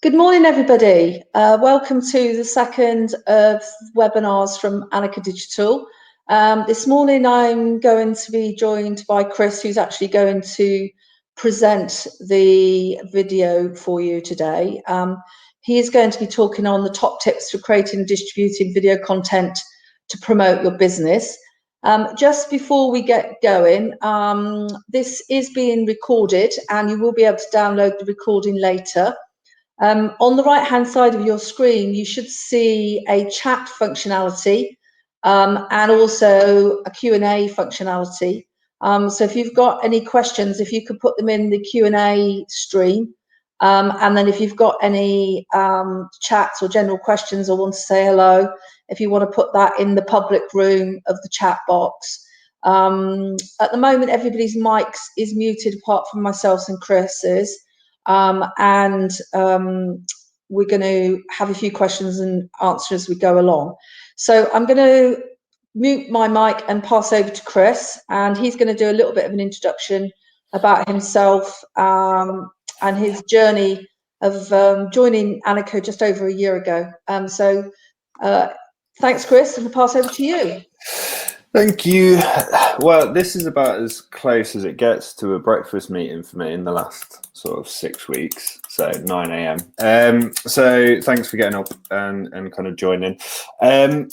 Good morning, everybody. Welcome to the second of webinars from Annika Digital. This morning I'm going to be joined by Chris, who's actually going to present the video for you today. He is going to be talking on the top tips for creating and distributing video content to promote your business. Just before we get going, this is being recorded and you will be able to download the recording later. On the right-hand side of your screen, you should see a chat functionality and also a Q&A functionality. So if you've got any questions, if you could put them in the Q&A stream, and then if you've got any chats or general questions or want to say hello, if you want to put that in the public room of the chat box. At the moment, everybody's mics is muted apart from myself and Chris's. We're going to have a few questions and answers as we go along. So I'm going to mute my mic and pass over to Chris, and he's going to do a little bit of an introduction about himself and his journey of joining Annika just over a year ago. Thanks, Chris, and I'll pass over to you. Thank you. Well, this is about as close as it gets to a breakfast meeting for me in the last sort of 6 weeks, so 9 a.m. So thanks for getting up and kind of joining. I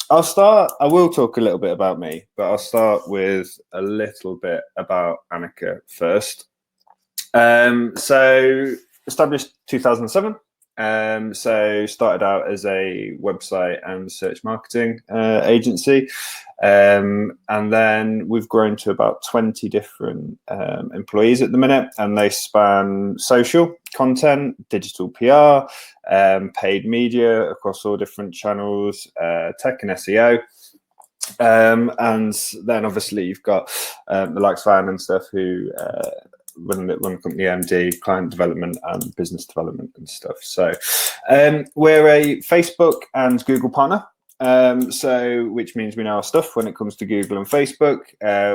will talk a little bit about me, but I'll start with a little bit about Annika first. So established 2007. So started out as a website and search marketing agency, and then we've grown to about 20 different employees at the minute, and they span social content, digital PR, paid media across all different channels, tech and SEO. And then obviously you've got the likes of Anne and stuff who run the company MD, client development and business development and stuff. So we're a Facebook and Google partner, so which means we know our stuff when it comes to Google and Facebook.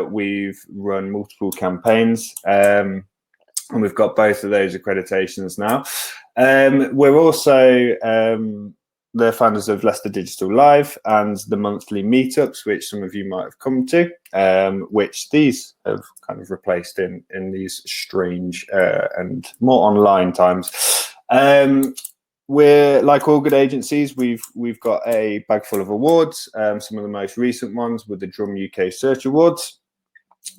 We've run multiple campaigns, and we've got both of those accreditations now. We're also the founders of Leicester Digital Live and the monthly meetups, which some of you might have come to, which these have kind of replaced in these strange and more online times. We're like all good agencies, we've got a bag full of awards. Some of the most recent ones were the Drum UK Search Awards,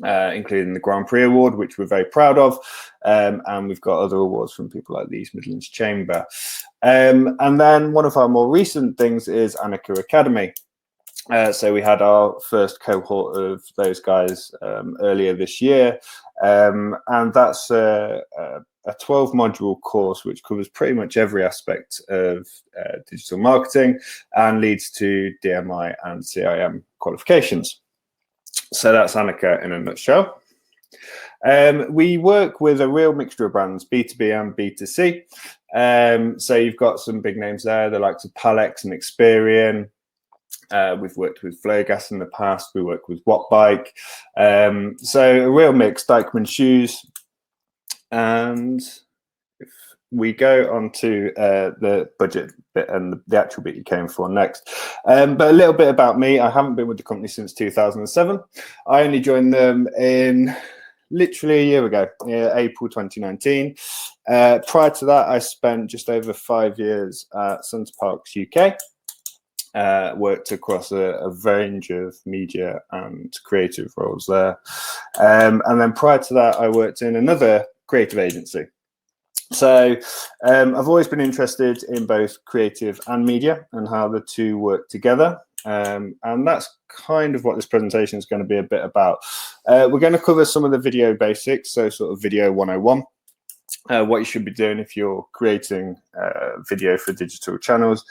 including the Grand Prix Award, which we're very proud of, and we've got other awards from people like the East Midlands Chamber. And then one of our more recent things is Annika Academy. So we had our first cohort of those guys earlier this year, and that's a 12-module course which covers pretty much every aspect of digital marketing and leads to DMI and CIM qualifications. So that's Annika in a nutshell. We work with a real mixture of brands, B2B and B2C. So you've got some big names there, the likes of Palex and Experian. We've worked with Flowgas in the past. We work with Wattbike. So a real mix, Dykeman Shoes. And if we go on to the budget bit and the actual bit you came for next. But a little bit about me. I haven't been with the company since 2007. I only joined them in literally a year ago, April 2019. Prior to that, I spent just over 5 years at Centre Parks UK. Worked across a range of media and creative roles there. And then prior to that, I worked in another creative agency. So I've always been interested in both creative and media and how the two work together. And that's kind of what this presentation is going to be a bit about. We're going to cover some of the video basics, so sort of video 101, what you should be doing if you're creating video for digital channels.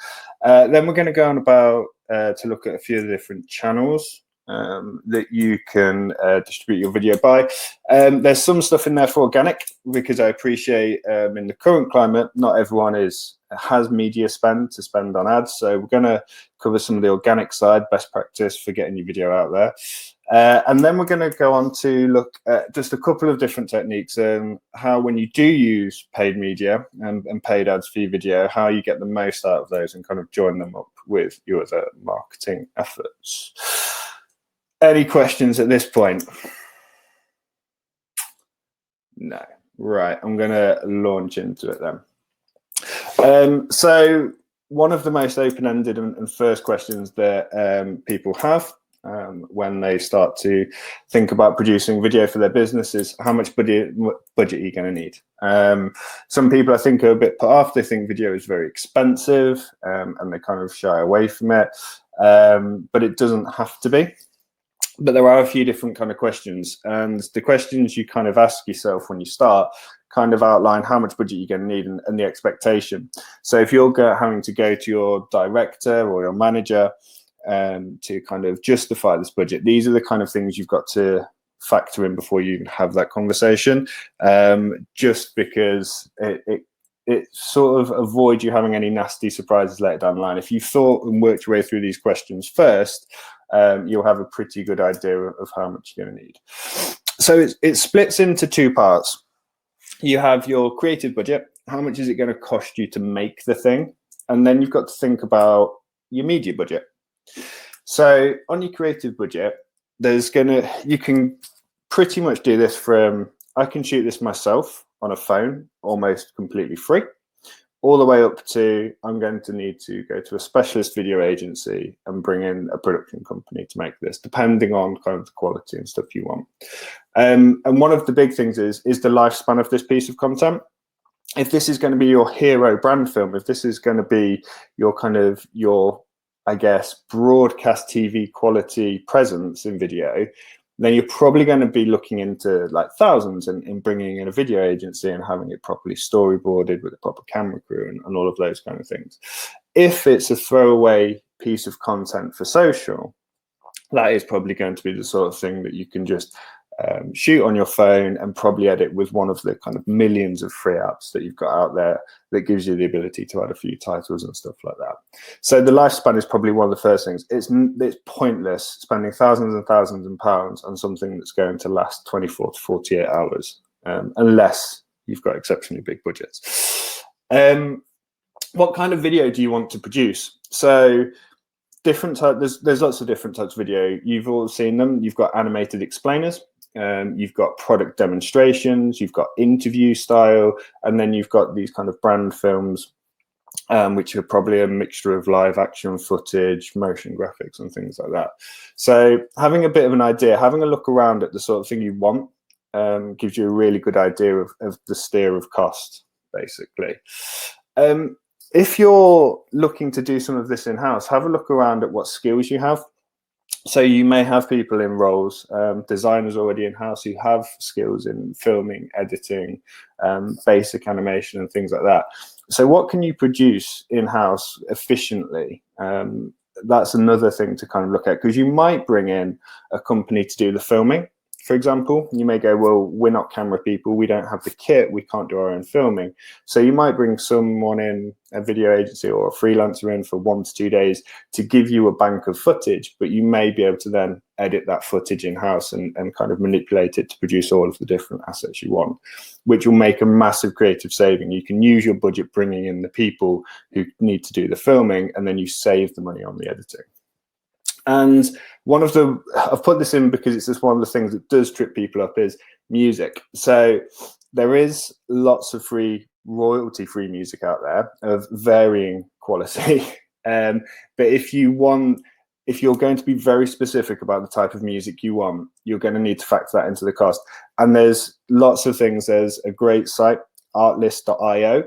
Then we're going to go on about to look at a few of the different channels that you can distribute your video by. There's some stuff in there for organic, because I appreciate in the current climate, not everyone has media spend to spend on ads. So we're going to cover some of the organic side, best practice for getting your video out there. And then we're going to go on to look at just a couple of different techniques and how, when you do use paid media and paid ads for your video, how you get the most out of those and kind of join them up with your other marketing efforts. Any questions at this point? No. Right, I'm going to launch into it then. So one of the most open-ended and first questions that people have when they start to think about producing video for their business is, how much budget are you going to need? Some people, I think, are a bit put off. They think video is very expensive and they kind of shy away from it, but it doesn't have to be. But there are a few different kind of questions, and the questions you kind of ask yourself when you start kind of outline how much budget you're going to need and the expectation. So if you're having to go to your director or your manager to kind of justify this budget, these are the kind of things you've got to factor in before you even have that conversation, just because it sort of avoids you having any nasty surprises later down the line. If you thought and worked your way through these questions first, you'll have a pretty good idea of how much you're going to need. So it splits into two parts. You have your creative budget. How much is it going to cost you to make the thing? And then you've got to think about your media budget. So on your creative budget, you can pretty much do this from, I can shoot this myself on a phone almost completely free, all the way up to, I'm going to need to go to a specialist video agency and bring in a production company to make this, depending on kind of the quality and stuff you want. And one of the big things is the lifespan of this piece of content. If this is going to be your hero brand film, if this is going to be your kind of I guess, broadcast TV quality presence in video, then you're probably going to be looking into like thousands in bringing in a video agency and having it properly storyboarded with a proper camera crew and all of those kind of things. If it's a throwaway piece of content for social, that is probably going to be the sort of thing that you can just shoot on your phone and probably edit with one of the kind of millions of free apps that you've got out there that gives you the ability to add a few titles and stuff like that. So the lifespan is probably one of the first things. It's pointless spending thousands and thousands of pounds on something that's going to last 24 to 48 hours, unless you've got exceptionally big budgets. What kind of video do you want to produce? So different types, there's lots of different types of video. You've all seen them. You've got animated explainers. You've got product demonstrations, you've got interview style, and then you've got these kind of brand films, which are probably a mixture of live action footage, motion graphics, and things like that. So having a bit of an idea, having a look around at the sort of thing you want, gives you a really good idea of the steer of cost, basically. If you're looking to do some of this in-house, have a look around at what skills you have. So you may have people in roles, designers already in-house who have skills in filming, editing, basic animation and things like that. So what can you produce in-house efficiently? That's another thing to kind of look at, because you might bring in a company to do the filming. For example, you may go, well, we're not camera people, we don't have the kit, we can't do our own filming. So you might bring someone in, a video agency or a freelancer in for 1 to 2 days to give you a bank of footage, but you may be able to then edit that footage in-house and kind of manipulate it to produce all of the different assets you want, which will make a massive creative saving. You can use your budget bringing in the people who need to do the filming, and then you save the money on the editing. And one of the, I've put this in because it's just one of the things that does trip people up, is music. So there is lots of royalty-free music out there of varying quality. But if you're going to be very specific about the type of music you want, you're going to need to factor that into the cost. And there's lots of things. There's a great site, artlist.io,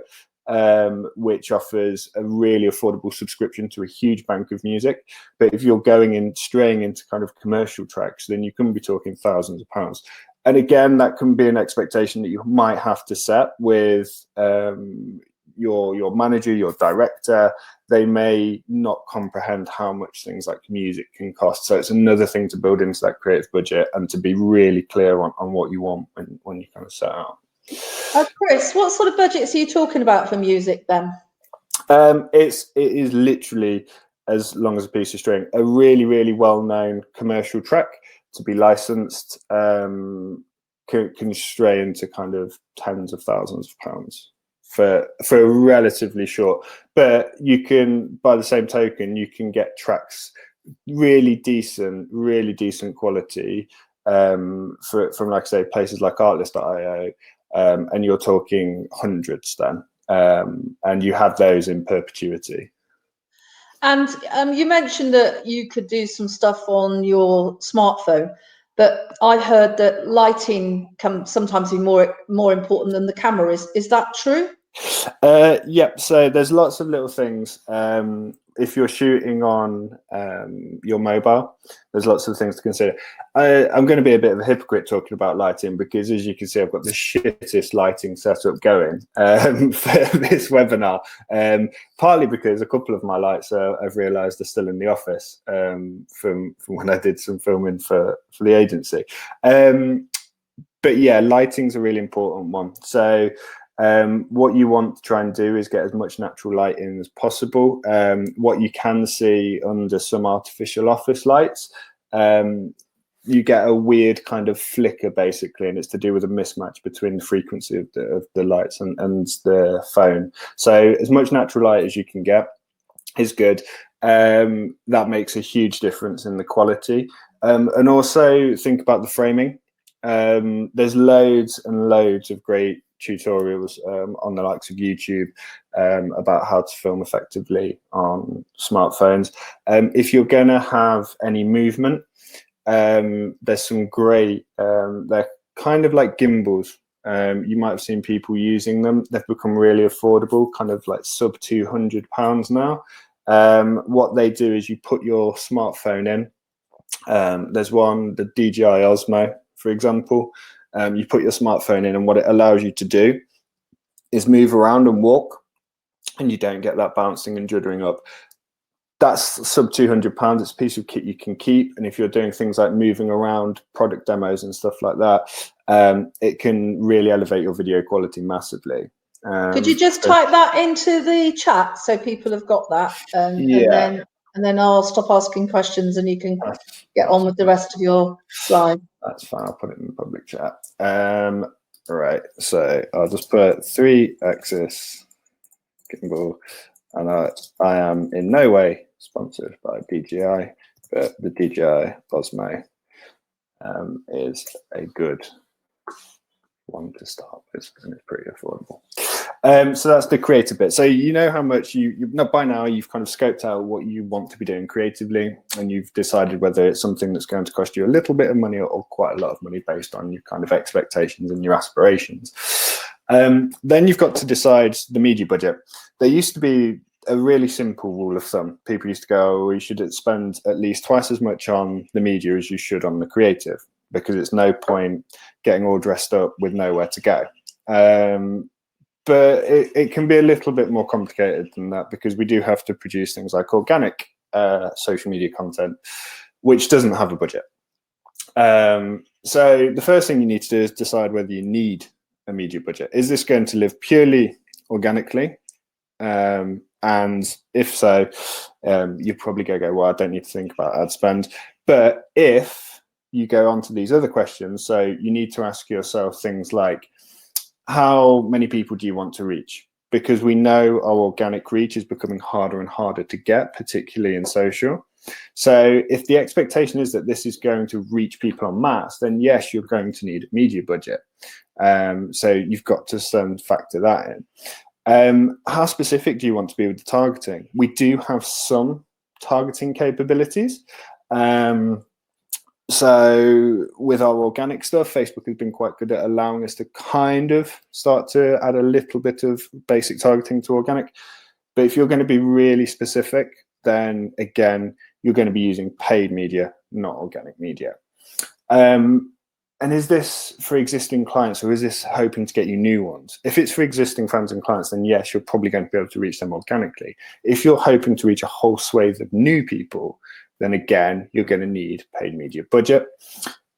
which offers a really affordable subscription to a huge bank of music. But if you're straying into kind of commercial tracks, then you can be talking thousands of pounds. And again, that can be an expectation that you might have to set with your manager, your director. They may not comprehend how much things like music can cost. So it's another thing to build into that creative budget and to be really clear on what you want when you kind of set out. Chris, what sort of budgets are you talking about for music then? It is literally as long as a piece of string. A really, really well-known commercial track to be licensed can stray into kind of tens of thousands of pounds for a relatively short. But you can, by the same token, you can get tracks really decent quality from, like I say, places like Artlist.io, and you're talking hundreds then, and you have those in perpetuity. And you mentioned that you could do some stuff on your smartphone, but I heard that lighting can sometimes be more important than the camera. Is that true? Yep. So there's lots of little things. If you're shooting on your mobile, there's lots of things to consider. I'm going to be a bit of a hypocrite talking about lighting, because as you can see, I've got the shittest lighting setup going for this webinar. Partly because a couple of my lights I've realised are still in the office from when I did some filming for the agency. But yeah, lighting's a really important one. So what you want to try and do is get as much natural light in as possible. What you can see under some artificial office lights, you get a weird kind of flicker basically, and it's to do with a mismatch between the frequency of the lights and the phone. So as much natural light as you can get is good. That makes a huge difference in the quality. And also think about the framing. There's loads and loads of great tutorials on the likes of YouTube about how to film effectively on smartphones. If you're going to have any movement, there's some great, they're kind of like gimbals. You might have seen people using them. They've become really affordable, kind of like sub £200 now. What they do is you put your smartphone in. There's one, the DJI Osmo, for example. You put your smartphone in, and what it allows you to do is move around and walk, and you don't get that bouncing and juddering up. That's sub £200. It's a piece of kit you can keep, and if you're doing things like moving around, product demos and stuff like that, it can really elevate your video quality massively. Could you just type that into the chat so people have got that, yeah. and then I'll stop asking questions and you can get on with the rest of your slide. That's fine. I'll put it in the public chat. Right. So I'll just put 3-axis gimbal, and I am in no way sponsored by DJI, but the DJI Osmo is a good one to start with, and it's pretty affordable. So that's the creative bit. So you know how much you by now you've kind of scoped out what you want to be doing creatively, and you've decided whether it's something that's going to cost you a little bit of money or quite a lot of money based on your kind of expectations and your aspirations. Then you've got to decide the media budget. There used to be a really simple rule of thumb. People used to go, you should spend at least twice as much on the media as you should on the creative, because it's no point getting all dressed up with nowhere to go. But it can be a little bit more complicated than that, because we do have to produce things like organic social media content, which doesn't have a budget. So the first thing you need to do is decide whether you need a media budget. Is this going to live purely organically? And if so, you're probably going to go, well, I don't need to think about ad spend. But if you go on to these other questions, so you need to ask yourself things like, how many people do you want to reach? Because we know our organic reach is becoming harder and harder to get, particularly in social. So if the expectation is that this is going to reach people en masse, then yes, you're going to need a media budget. So you've got to factor that in. How specific do you want to be with the targeting? We do have some targeting capabilities. So with our organic stuff, Facebook has been quite good at allowing us to kind of start to add a little bit of basic targeting to organic. But if you're going to be really specific, then again, you're going to be using paid media, not organic media. And is this for existing clients, or is this hoping to get you new ones? If it's for existing fans and clients, then yes, you're probably going to be able to reach them organically. If you're hoping to reach a whole swathe of new people, then again, you're going to need paid media budget.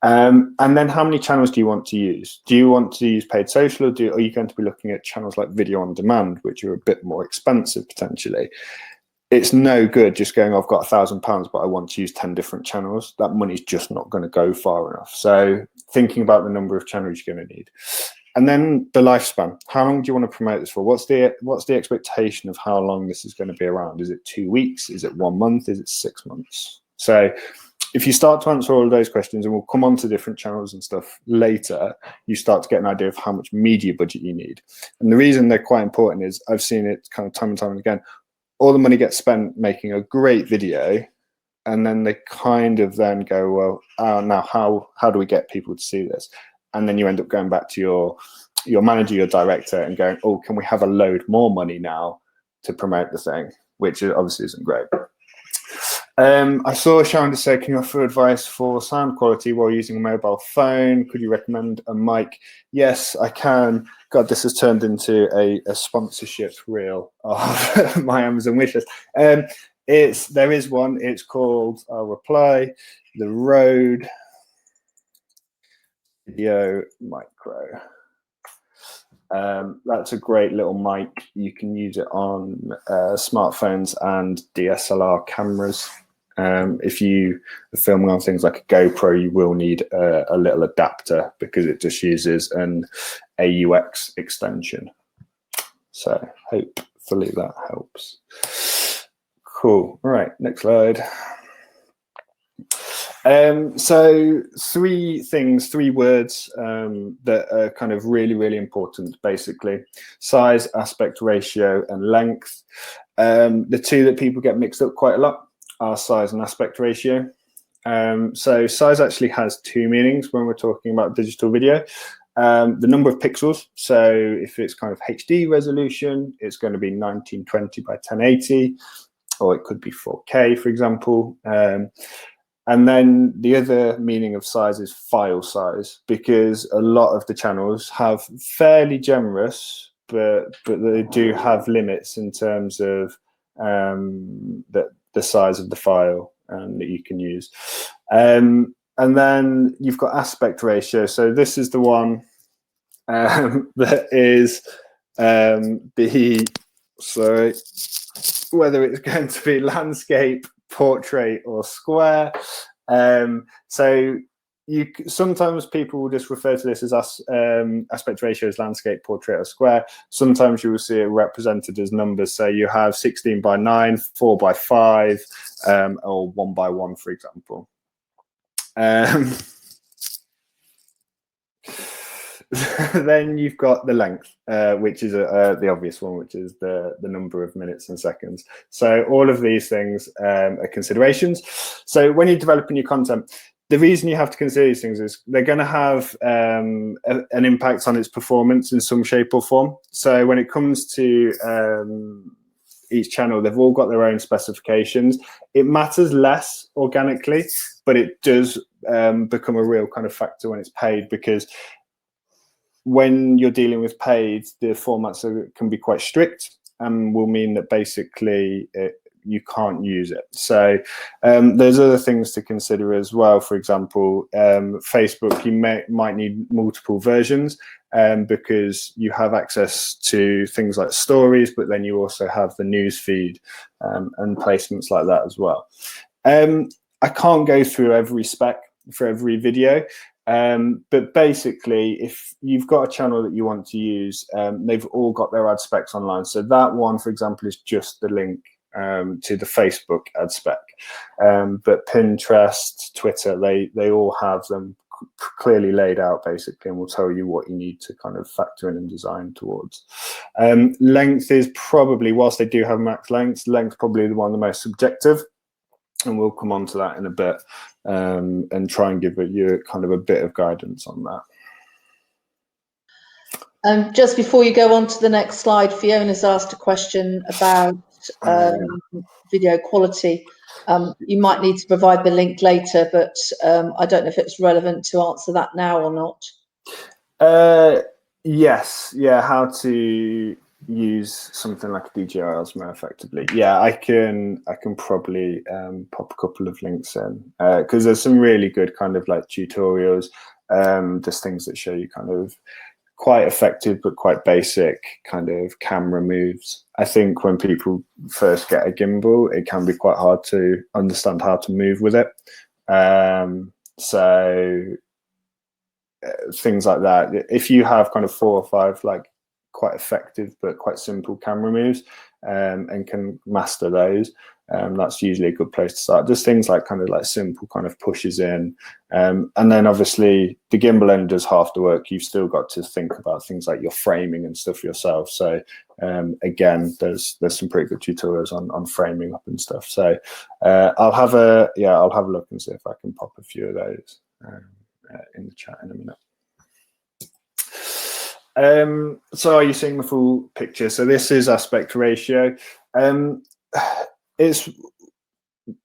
And then how many channels do you want to use? Do you want to use paid social, or are you going to be looking at channels like video on demand, which are a bit more expensive potentially? it's no good just going, I've got £1,000, but I want to use 10 different channels. That money's just not going to go far enough. So thinking about the number of channels you're going to need. And then the lifespan. How long do you want to promote this for? What's the expectation of how long this is going to be around? Is it 2 weeks? Is it 1 month? Is it 6 months? So if you start to answer all of those questions, and we'll come on to different channels and stuff later, you start to get an idea of how much media budget you need. And the reason they're quite important is I've seen it kind of time and time again. All the money gets spent making a great video, and then they kind of then go, well, now how do we get people to see this? And then you end up going back to your manager, your director, and going, oh, can we have a load more money now to promote the thing, which obviously isn't great. I saw Sharon say, can you offer advice for sound quality while using a mobile phone? Could you recommend a mic? Yes, I can. God, this has turned into a sponsorship reel of my Amazon wishlist. There is one. It's called, I'll reply, the Rode Video Micro. That's a great little mic. You can use it on smartphones and DSLR cameras. If you are filming on things like a GoPro, you will need a little adapter because it just uses an AUX extension. So hopefully that helps. Cool. All right, next slide. So three words that are kind of really, really important, basically. Size, aspect ratio, and length. The two that people get mixed up quite a lot are size and aspect ratio. So size actually has two meanings when we're talking about digital video. The number of pixels. So if it's kind of HD resolution, it's going to be 1920 by 1080, or it could be 4K, for example. And then the other meaning of size is file size, because a lot of the channels have fairly generous, but they do have limits in terms of the size of the file that you can use. And then you've got aspect ratio. So this is the one that is whether it's going to be landscape, portrait, or square. So sometimes people will just refer to this as aspect ratio as landscape, portrait, or square. Sometimes you will see it represented as numbers. So you have 16 by 9, 4 by 5, or 1 by 1, for example. Then you've got the length, which is the obvious one, which is the number of minutes and seconds. So all of these things are considerations. So when you're developing your content, the reason you have to consider these things is they're going to have an impact on its performance in some shape or form. So when it comes to each channel, they've all got their own specifications. It matters less organically, but it does become a real kind of factor when it's paid, because when you're dealing with paid, the formats can be quite strict and will mean that basically you can't use it. So there's other things to consider as well. For example, Facebook, you might need multiple versions because you have access to things like stories, but then you also have the news feed and placements like that as well. I can't go through every spec for every video. But basically, if you've got a channel that you want to use, they've all got their ad specs online. So that one, for example, is just the link to the Facebook ad spec. But Pinterest, Twitter, they all have them clearly laid out, basically, and will tell you what you need to kind of factor in and design towards. Length is probably, whilst they do have max length probably the one the most subjective. And we'll come on to that in a bit and try and give you kind of a bit of guidance on that. Just before you go on to the next slide, Fiona's asked a question about video quality. You might need to provide the link later, but I don't know if it's relevant to answer that now or not. Yes, yeah, how to use something like a DJI Osmo effectively. Yeah, I can probably pop a couple of links in because there's some really good kind of like tutorials. There's things that show you kind of quite effective but quite basic kind of camera moves. I think when people first get a gimbal, it can be quite hard to understand how to move with it. So things like that. If you have kind of 4 or 5 like quite effective but quite simple camera moves, and can master those, that's usually a good place to start. Just things like kind of like simple kind of pushes in, and then obviously the gimbal only does half the work. You've still got to think about things like your framing and stuff yourself. So again, there's some pretty good tutorials on framing up and stuff. So I'll have a look and see if I can pop a few of those in the chat in a minute. So are you seeing the full picture? So this is aspect ratio.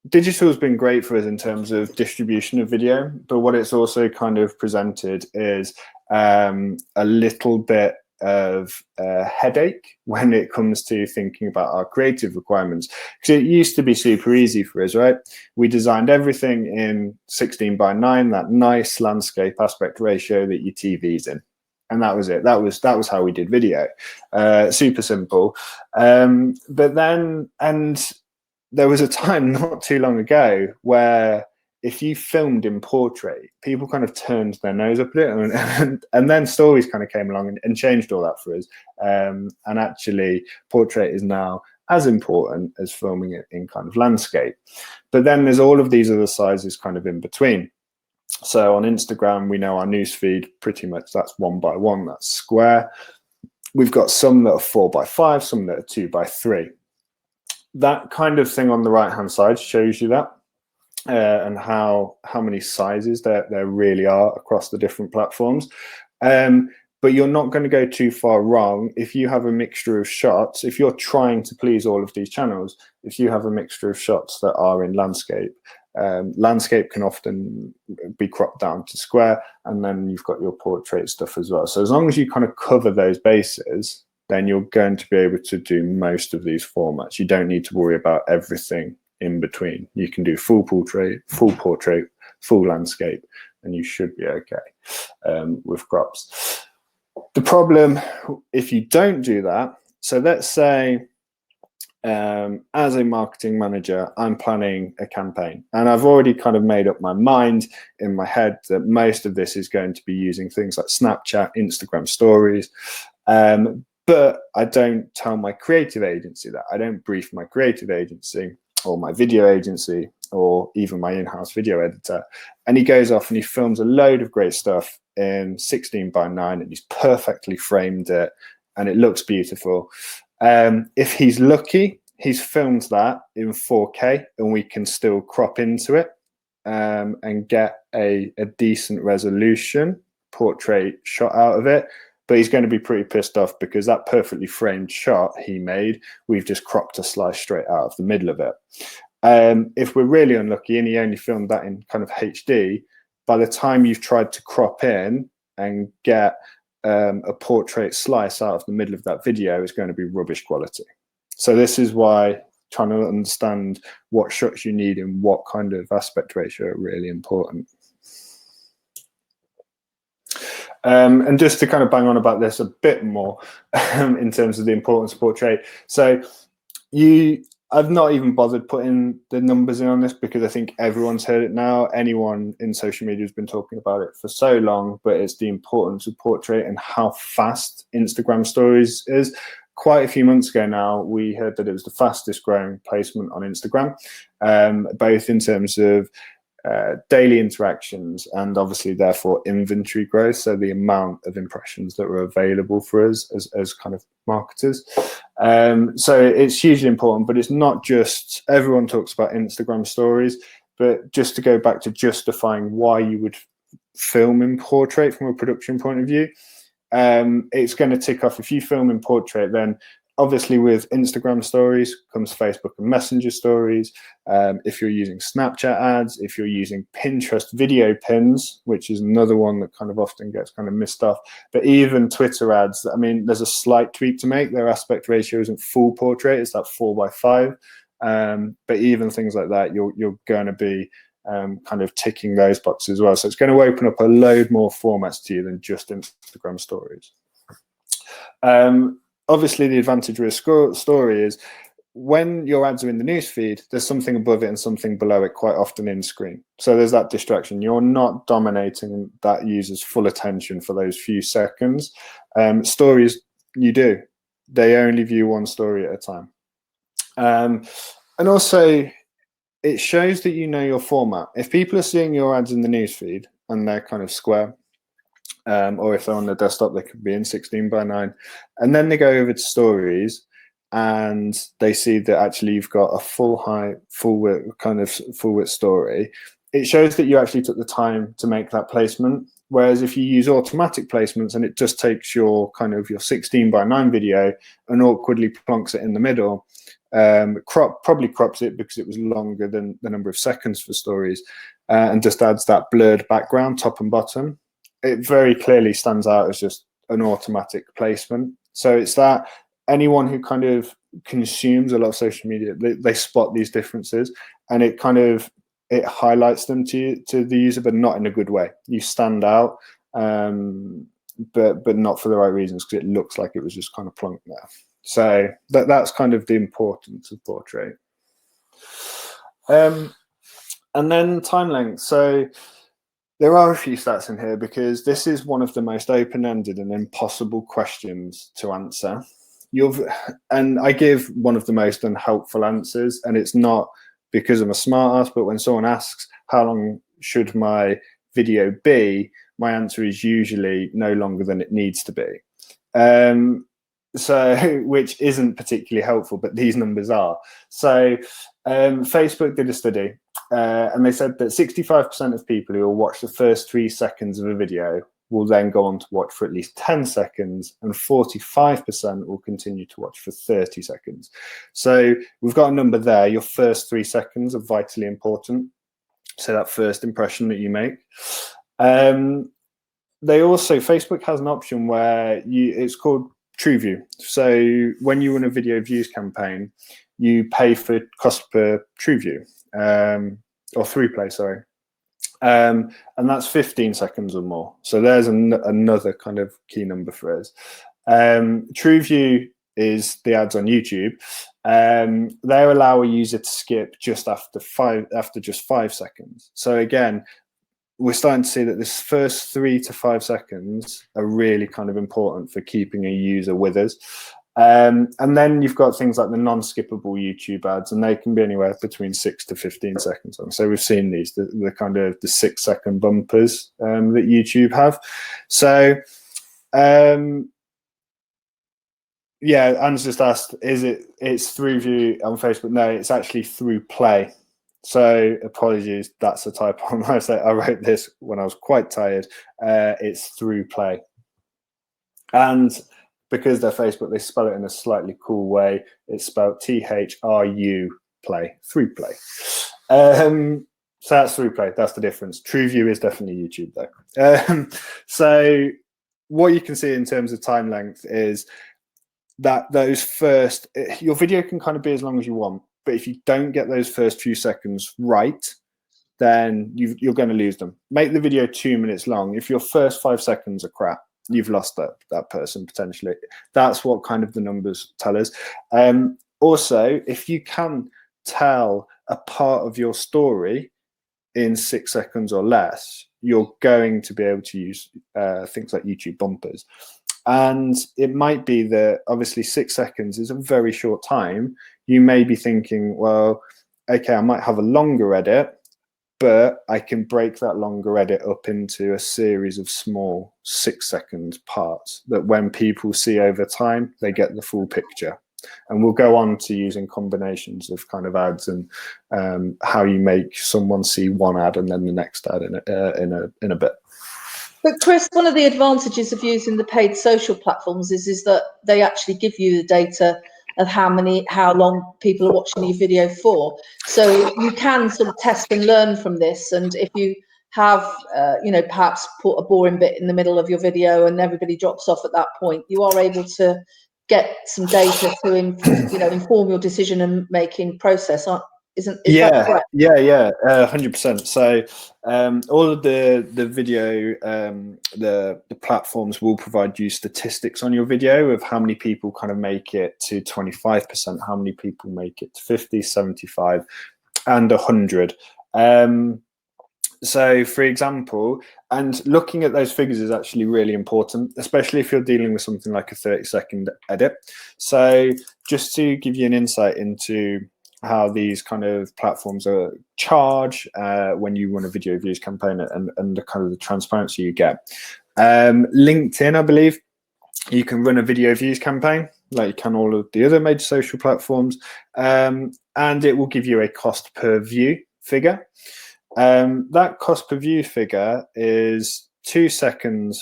Digital has been great for us in terms of distribution of video, but what it's also kind of presented is a little bit of a headache when it comes to thinking about our creative requirements, because it used to be super easy for us, right? We designed everything in 16:9, that nice landscape aspect ratio that your TV's in. And that was it. That was how we did video. Super simple. But then, and there was a time not too long ago where if you filmed in portrait, people kind of turned their nose up at it, and then stories kind of came along and changed all that for us. And actually, portrait is now as important as filming it in kind of landscape. But then there's all of these other sizes kind of in between. So on Instagram, we know our newsfeed pretty much that's 1:1, that's square. We've got some that are 4:5, some that are 2:3. That kind of thing on the right hand side shows you that, and how many sizes there really are across the different platforms. But you're not going to go too far wrong if you have a mixture of shots. If you're trying to please all of these channels, if you have a mixture of shots that are in landscape, landscape can often be cropped down to square, and then you've got your portrait stuff as well. So as long as you kind of cover those bases, then you're going to be able to do most of these formats. You don't need to worry about everything in between. You can do full portrait, full landscape, and you should be okay with crops. The problem if you don't do that, so let's say as a marketing manager, I'm planning a campaign, and I've already kind of made up my mind in my head that most of this is going to be using things like Snapchat, Instagram stories, but I don't tell my creative agency that. I don't brief my creative agency or my video agency or even my in-house video editor, and he goes off and he films a load of great stuff in 16:9, and he's perfectly framed it and it looks beautiful. If he's lucky, he's filmed that in 4K and we can still crop into it and get a decent resolution portrait shot out of it. But he's going to be pretty pissed off because that perfectly framed shot he made, we've just cropped a slice straight out of the middle of it. If we're really unlucky and he only filmed that in kind of HD, by the time you've tried to crop in and get a portrait slice out of the middle of that video is going to be rubbish quality. So this is why trying to understand what shots you need and what kind of aspect ratio are really important. And just to kind of bang on about this a bit more in terms of the importance of portrait. So I've not even bothered putting the numbers in on this because I think everyone's heard it now. Anyone in social media has been talking about it for so long, but it's the importance of portrait and how fast Instagram stories is. Quite a few months ago now, we heard that it was the fastest growing placement on Instagram, both in terms of daily interactions and obviously therefore inventory growth, so the amount of impressions that were available for us as kind of marketers. So it's hugely important, but it's not just, everyone talks about Instagram stories, but just to go back to justifying why you would film in portrait from a production point of view, it's going to tick off. If you film in portrait, then obviously with Instagram stories comes Facebook and Messenger stories. If you're using Snapchat ads, if you're using Pinterest video pins, which is another one that kind of often gets kind of missed off, but even Twitter ads, I mean, there's a slight tweak to make. Their aspect ratio isn't full portrait, it's that 4:5. But even things like that, you're going to be kind of ticking those boxes as well. So it's going to open up a load more formats to you than just Instagram stories. Obviously, the advantage with a story is when your ads are in the newsfeed, there's something above it and something below it quite often in screen. So there's that distraction. You're not dominating that user's full attention for those few seconds. Stories, you do. They only view one story at a time. And also, it shows that you know your format. If people are seeing your ads in the newsfeed and they're kind of square, or if they're on the desktop, they could be in 16:9, and then they go over to stories and they see that actually you've got a full width story. It shows that you actually took the time to make that placement. Whereas if you use automatic placements and it just takes your your 16:9 video and awkwardly plonks it in the middle, probably crops it because it was longer than the number of seconds for stories, and just adds that blurred background top and bottom, it very clearly stands out as just an automatic placement. So it's that anyone who kind of consumes a lot of social media, they spot these differences, and it highlights them to the user, but not in a good way. You stand out, but not for the right reasons, because it looks like it was just kind of plunked there. So that's kind of the importance of portrait. And then time length. So there are a few stats in here because this is one of the most open-ended and impossible questions to answer. And I give one of the most unhelpful answers, and it's not because I'm a smart ass, but when someone asks how long should my video be, my answer is usually no longer than it needs to be. So, which isn't particularly helpful, but these numbers are. So Facebook did a study, and they said that 65% of people who will watch the first 3 seconds of a video will then go on to watch for at least 10 seconds, and 45% will continue to watch for 30 seconds. So we've got a number there. Your first 3 seconds are vitally important. So that first impression that you make. Facebook has an option where it's called TrueView. So when you run a video views campaign, you pay for cost per TrueView, or ThroughPlay, sorry. And that's 15 seconds or more. So there's another kind of key number for us. TrueView is the ads on YouTube. They allow a user to skip just after just 5 seconds. So again, we're starting to see that this first 3 to 5 seconds are really kind of important for keeping a user with us. And then you've got things like the non-skippable YouTube ads, and they can be anywhere between 6 to 15 seconds long. So we've seen these, the kind of the 6-second bumpers that YouTube have. So yeah, Anne's just asked, it's through view on Facebook? No, it's actually through play. So apologies, that's a typo. I wrote this when I was quite tired. It's through play. And because they're Facebook, they spell it in a slightly cool way. It's spelled THRU play, through play. So that's through play. That's the difference. TrueView is definitely YouTube though. So what you can see in terms of time length is that your video can kind of be as long as you want, but if you don't get those first few seconds right, then you're going to lose them. Make the video 2 minutes long. If your first 5 seconds are crap, you've lost that person potentially. That's what kind of the numbers tell us. Also, if you can tell a part of your story in 6 seconds or less, you're going to be able to use things like YouTube bumpers. And it might be that obviously 6 seconds is a very short time. You may be thinking, well, okay, I might have a longer edit, but I can break that longer edit up into a series of small 6-second parts that when people see over time, they get the full picture. And we'll go on to using combinations of kind of ads and how you make someone see one ad and then the next ad in a bit. But Chris, one of the advantages of using the paid social platforms is that they actually give you the data of how long people are watching your video for. So you can sort of test and learn from this. And if you have, perhaps put a boring bit in the middle of your video and everybody drops off at that point, you are able to get some data to inform your decision and making process. Is that correct? Yeah, 100%. So all of the video, the platforms will provide you statistics on your video of how many people kind of make it to 25%, how many people make it to 50, 75, and 100. So, for example, and looking at those figures is actually really important, especially if you're dealing with something like a 30-second edit. So, just to give you an insight into how these kind of platforms are charge when you run a video views campaign and the kind of the transparency you get. LinkedIn, I believe, you can run a video views campaign like you can all of the other major social platforms, and it will give you a cost per view figure. That cost per view figure is 2 seconds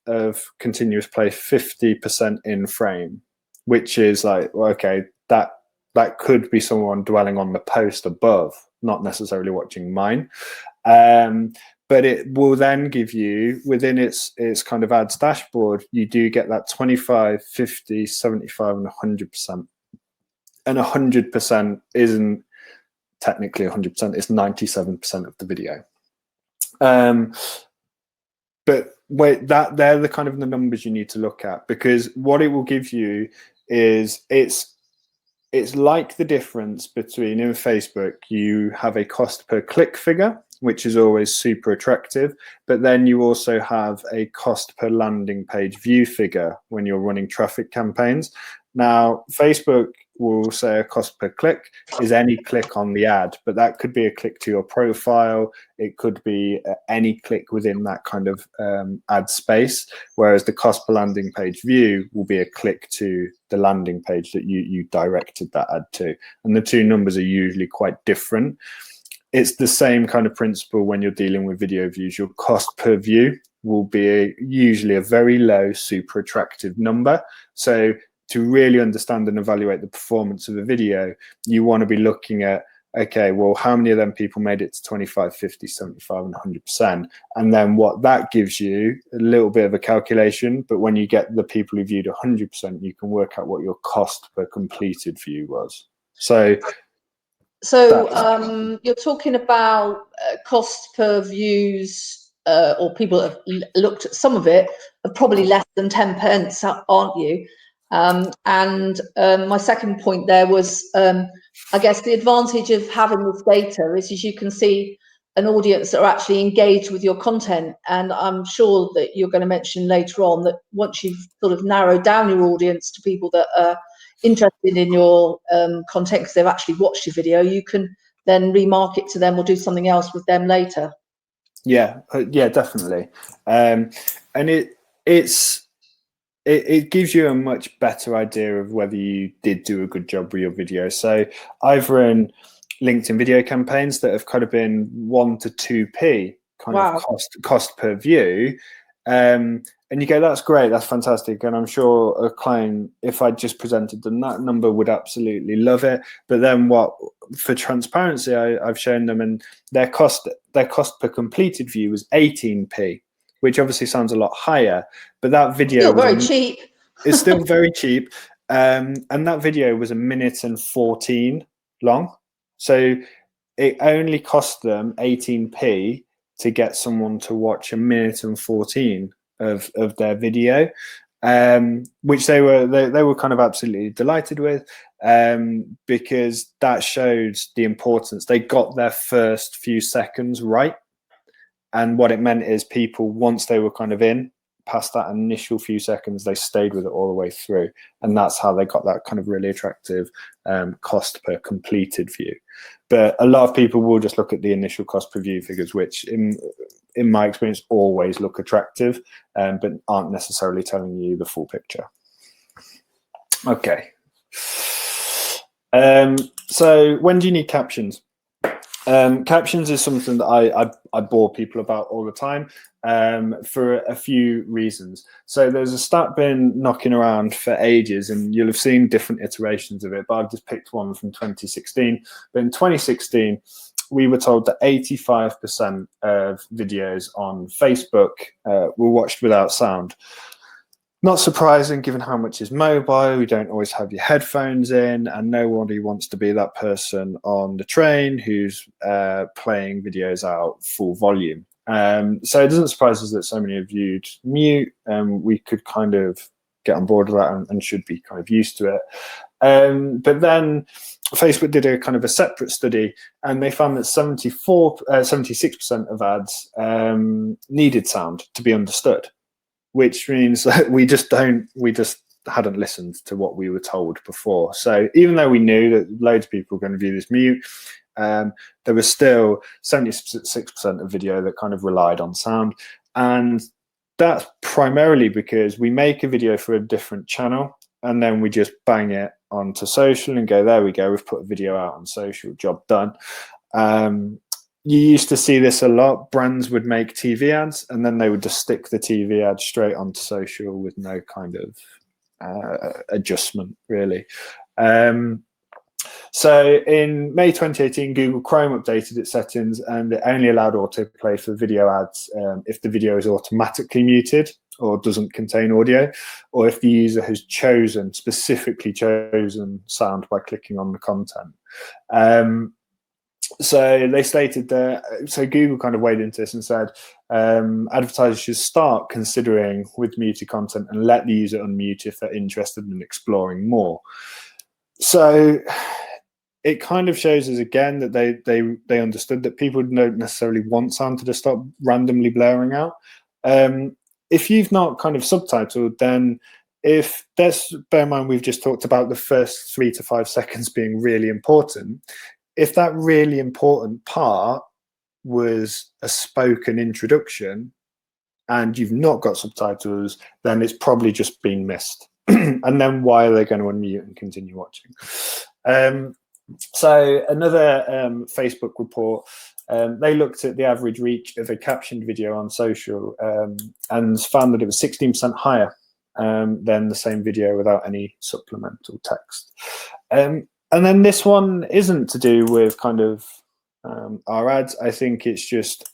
of continuous play, 50% in frame, which is like, well, okay, that could be someone dwelling on the post above, not necessarily watching mine. But it will then give you, within its kind of ads dashboard, you do get that 25, 50, 75, and 100%. And 100% isn't technically 100%, it's 97% of the video. But wait, they're the kind of the numbers you need to look at, because what it will give you is it's like the difference between, in Facebook, you have a cost per click figure, which is always super attractive, but then you also have a cost per landing page view figure when you're running traffic campaigns. Now, Facebook will say a cost per click is any click on the ad, but that could be a click to your profile. It could be any click within that kind of ad space, whereas the cost per landing page view will be a click to the landing page that you directed that ad to. And the two numbers are usually quite different. It's the same kind of principle when you're dealing with video views. Your cost per view will be usually a very low, super attractive number. So to really understand and evaluate the performance of a video, you want to be looking at, okay, well, how many of them people made it to 25, 50, 75, and 100%? And then what that gives you, a little bit of a calculation, but when you get the people who viewed 100%, you can work out what your cost per completed view was. So you're talking about cost per views, or people have looked at some of it, are probably less than 10 pence, aren't you? And my second point there was, I guess the advantage of having this data is you can see an audience that are actually engaged with your content. And I'm sure that you're going to mention later on that once you've sort of narrowed down your audience to people that are interested in your content because they've actually watched your video, you can then remarket to them or do something else with them later. Yeah, definitely. And it gives you a much better idea of whether you did do a good job with your video. So I've run LinkedIn video campaigns that have kind of been 1 to 2p kind of cost per view. And you go, that's great, that's fantastic. And I'm sure a client, if I just presented them that number, would absolutely love it. But then for transparency, I've shown them, and their cost per completed view was 18p, which obviously sounds a lot higher, but that video still very cheap. It's still very cheap. And that video was 1 minute and 14 long. So it only cost them 18p to get someone to watch 1 minute and 14 of their video, which they were kind of absolutely delighted with, because that showed the importance. They got their first few seconds right. And what it meant is people, once they were kind of in, past that initial few seconds, they stayed with it all the way through. And that's how they got that kind of really attractive cost per completed view. But a lot of people will just look at the initial cost per view figures, which in my experience always look attractive, but aren't necessarily telling you the full picture. Okay. So when do you need captions? Captions is something that I bore people about all the time, for a few reasons. So there's a stat been knocking around for ages, and you'll have seen different iterations of it, but I've just picked one from 2016. But in 2016, we were told that 85% of videos on Facebook were watched without sound. Not surprising, given how much is mobile, you don't always have your headphones in, and nobody wants to be that person on the train who's playing videos out full volume. So it doesn't surprise us that so many have viewed mute. We could kind of get on board with that and should be kind of used to it. But then Facebook did a kind of a separate study, and they found that 76% of ads needed sound to be understood, which means that we just hadn't listened to what we were told before. So even though we knew that loads of people were going to view this mute, there was still 76% of video that kind of relied on sound. And that's primarily because we make a video for a different channel, and then we just bang it onto social and go, there we go, we've put a video out on social, job done. You used to see this a lot. Brands would make TV ads, and then they would just stick the TV ad straight onto social with no kind of adjustment, really. So in May 2018, Google Chrome updated its settings, and it only allowed autoplay for video ads if the video is automatically muted or doesn't contain audio, or if the user has specifically chosen sound by clicking on the content. So they stated that, so Google kind of weighed into this and said, advertisers should start considering with muted content and let the user unmute if they're interested in exploring more. So it kind of shows us again that they understood that people don't necessarily want sound to just stop randomly blaring out. If you've not kind of subtitled, then bear in mind we've just talked about the first 3 to 5 seconds being really important. If that really important part was a spoken introduction and you've not got subtitles, then it's probably just been missed. And then why are they going to unmute and continue watching? So another Facebook report, they looked at the average reach of a captioned video on social and found that it was 16% higher than the same video without any supplemental text. And then this one isn't to do with kind of our ads. I think it's just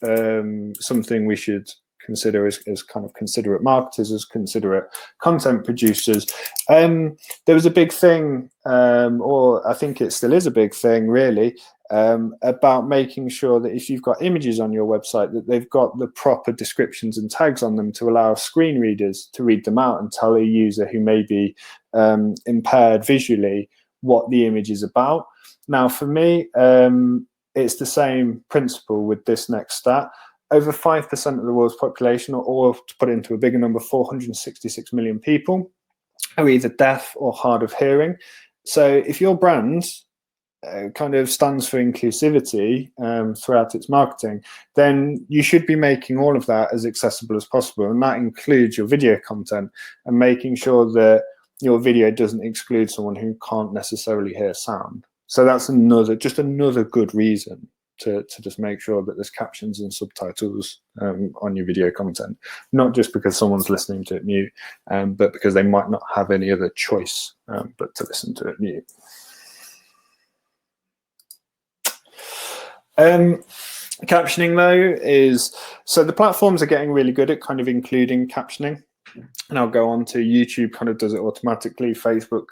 something we should consider as kind of considerate marketers, as considerate content producers. There was a big thing, or I think it still is a big thing, really, about making sure that if you've got images on your website, that they've got the proper descriptions and tags on them to allow screen readers to read them out and tell a user who may be impaired visually what the image is about. Now, for me, it's the same principle with this next stat. Over 5% of the world's population, or to put it into a bigger number, 466 million people, are either deaf or hard of hearing. So if your brand kind of stands for inclusivity throughout its marketing, then you should be making all of that as accessible as possible. And that includes your video content and making sure that your video doesn't exclude someone who can't necessarily hear sound. So that's just another good reason to just make sure that there's captions and subtitles on your video content, not just because someone's listening to it mute, but because they might not have any other choice but to listen to it mute. Captioning, though, so the platforms are getting really good at kind of including captioning. And I'll go on to YouTube, kind of does it automatically. Facebook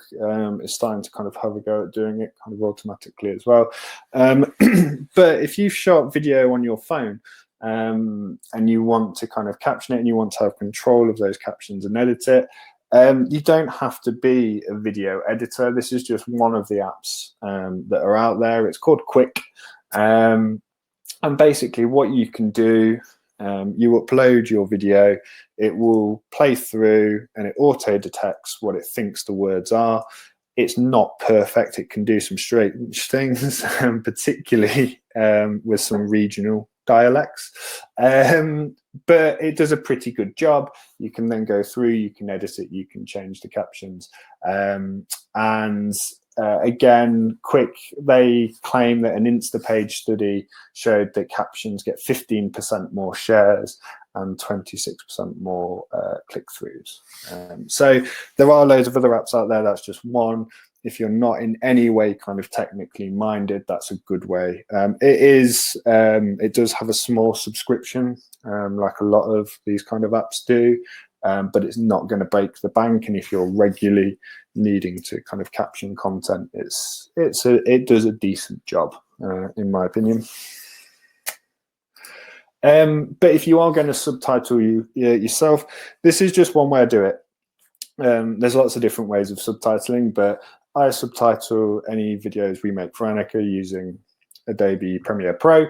is starting to kind of have a go at doing it kind of automatically as well. But if you've shot video on your phone and you want to kind of caption it and you want to have control of those captions and edit it, you don't have to be a video editor. This is just one of the apps that are out there. It's called Quick. And basically what you can do, you upload your video, it will play through and it auto detects what it thinks the words are. It's not perfect. It can do some strange things, particularly with some regional dialects. But it does a pretty good job. You can then go through, you can edit it, you can change the captions. Again, Quick, they claim that an Instapage study showed that captions get 15% more shares and 26% more click-throughs. So there are loads of other apps out there. That's just one. If you're not in any way kind of technically minded, that's a good way. It does have a small subscription, like a lot of these kind of apps do. but it's not going to break the bank. And if you're regularly needing to kind of caption content, it does a decent job, in my opinion. But if you are going to subtitle yourself, this is just one way to do it. There's lots of different ways of subtitling, but I subtitle any videos we make for Annika using Adobe Premiere Pro.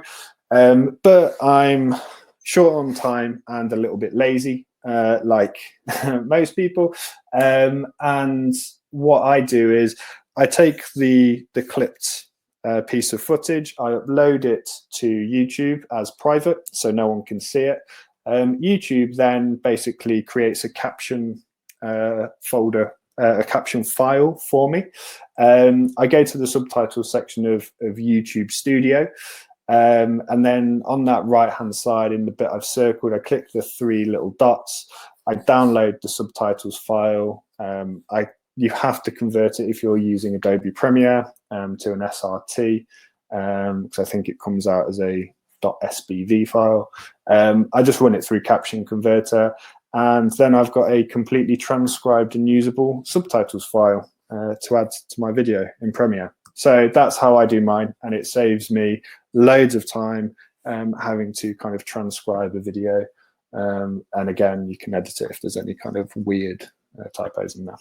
But I'm short on time and a little bit lazy, like most people. And what I do is I take the clipped piece of footage, I upload it to YouTube as private, so no one can see it. YouTube then basically creates a caption folder, a caption file for me. I go to the subtitles section of YouTube Studio, and then on that right hand side in the bit I've circled, I click the 3 little dots. I download the subtitles file. You have to convert it if you're using Adobe Premiere to an SRT, because I think it comes out as a .sbv file. I just run it through Caption Converter, and then I've got a completely transcribed and usable subtitles file to add to my video in Premiere. So that's how I do mine, and it saves me loads of time having to kind of transcribe a video. And again, you can edit it if there's any kind of weird typos in there.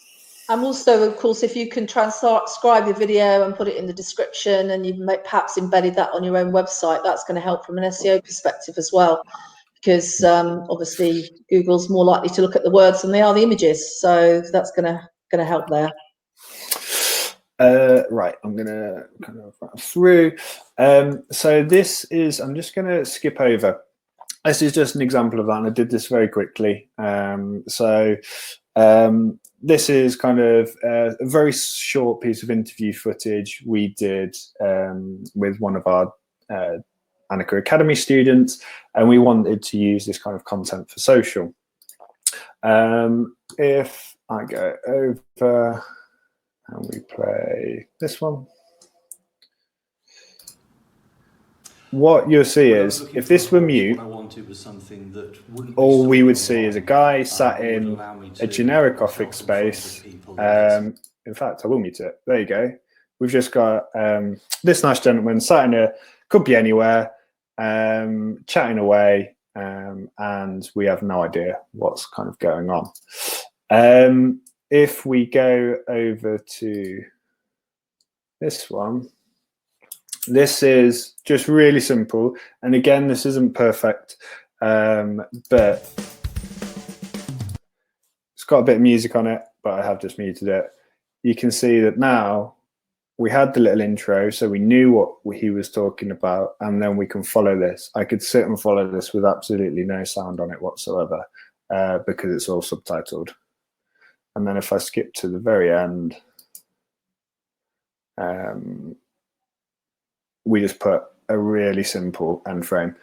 And also, of course, if you can transcribe your video and put it in the description, and you've perhaps embedded that on your own website, that's going to help from an SEO perspective as well, because obviously Google's more likely to look at the words than they are the images, so that's going to help there. Right, I'm going to kind of run through. So this is, I'm just going to skip over. This is just an example of that, and I did this very quickly. This is kind of a very short piece of interview footage we did with one of our Annika Academy students, and we wanted to use this kind of content for social. If I go over and we play this one, what you'll see is, if this were mute, all we would see is a guy sat in a generic office space. In fact, I will mute it. There you go. We've just got this nice gentleman sat in a, could be anywhere, chatting away, and we have no idea what's kind of going on. If we go over to this one, this is just really simple. And again, this isn't perfect, but it's got a bit of music on it, but I have just muted it. You can see that now we had the little intro, so we knew what he was talking about, and then we can follow this. I could sit and follow this with absolutely no sound on it whatsoever, because it's all subtitled. And then if I skip to the very end, we just put a really simple end frame.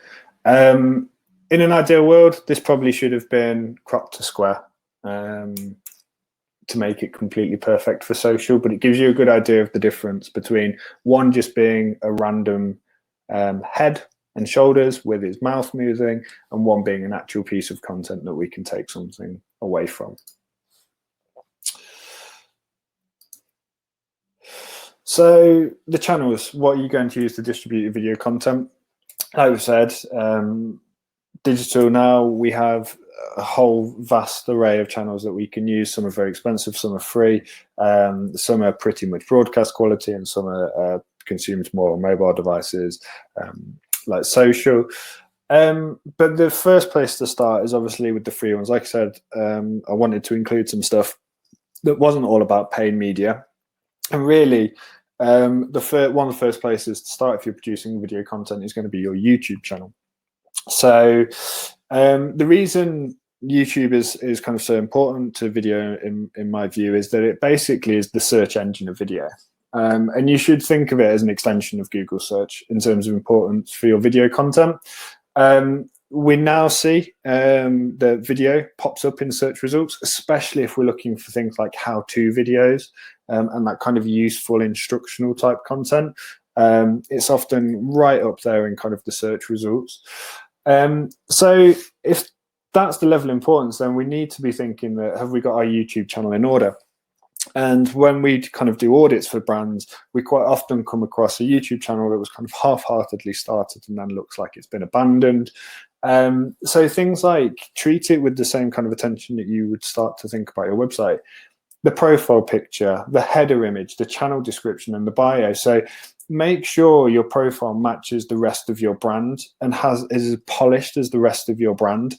In an ideal world, this probably should have been cropped to square to make it completely perfect for social, but it gives you a good idea of the difference between one just being a random head and shoulders with his mouth moving, and one being an actual piece of content that we can take something away from. So the channels, what are you going to use to distribute your video content? Like we said, digital now, we have a whole vast array of channels that we can use. Some are very expensive, some are free, some are pretty much broadcast quality, and some are consumed more on mobile devices, like social. But the first place to start is obviously with the free ones. Like I said, I wanted to include some stuff that wasn't all about paid media. And really, one of the first places to start if you're producing video content is going to be your YouTube channel. So the reason YouTube is kind of so important to video, in my view, is that it basically is the search engine of video. And you should think of it as an extension of Google search in terms of importance for your video content. We now see the video pops up in search results, especially if we're looking for things like how-to videos and that kind of useful instructional type content. It's often right up there in kind of the search results. So if that's the level of importance, then we need to be thinking that, have we got our YouTube channel in order? And when we kind of do audits for brands, we quite often come across a YouTube channel that was kind of half-heartedly started and then looks like it's been abandoned. So things like treat it with the same kind of attention that you would start to think about your website. The profile picture, the header image, the channel description, and the bio. So make sure your profile matches the rest of your brand and is as polished as the rest of your brand.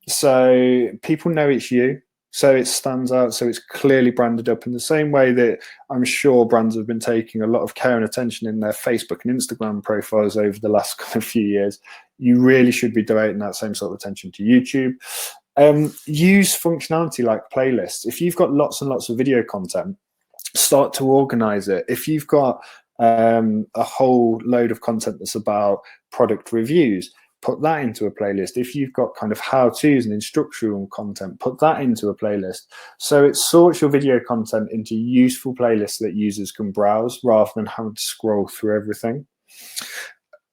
So people know it's you. So it stands out, so it's clearly branded up in the same way that I'm sure brands have been taking a lot of care and attention in their Facebook and Instagram profiles over the last kind of few years. You really should be devoting that same sort of attention to YouTube. Use functionality like playlists. If you've got lots and lots of video content, start to organize it. If you've got a whole load of content that's about product reviews, put that into a playlist. If you've got kind of how-tos and instructional content, put that into a playlist. So it sorts your video content into useful playlists that users can browse rather than having to scroll through everything.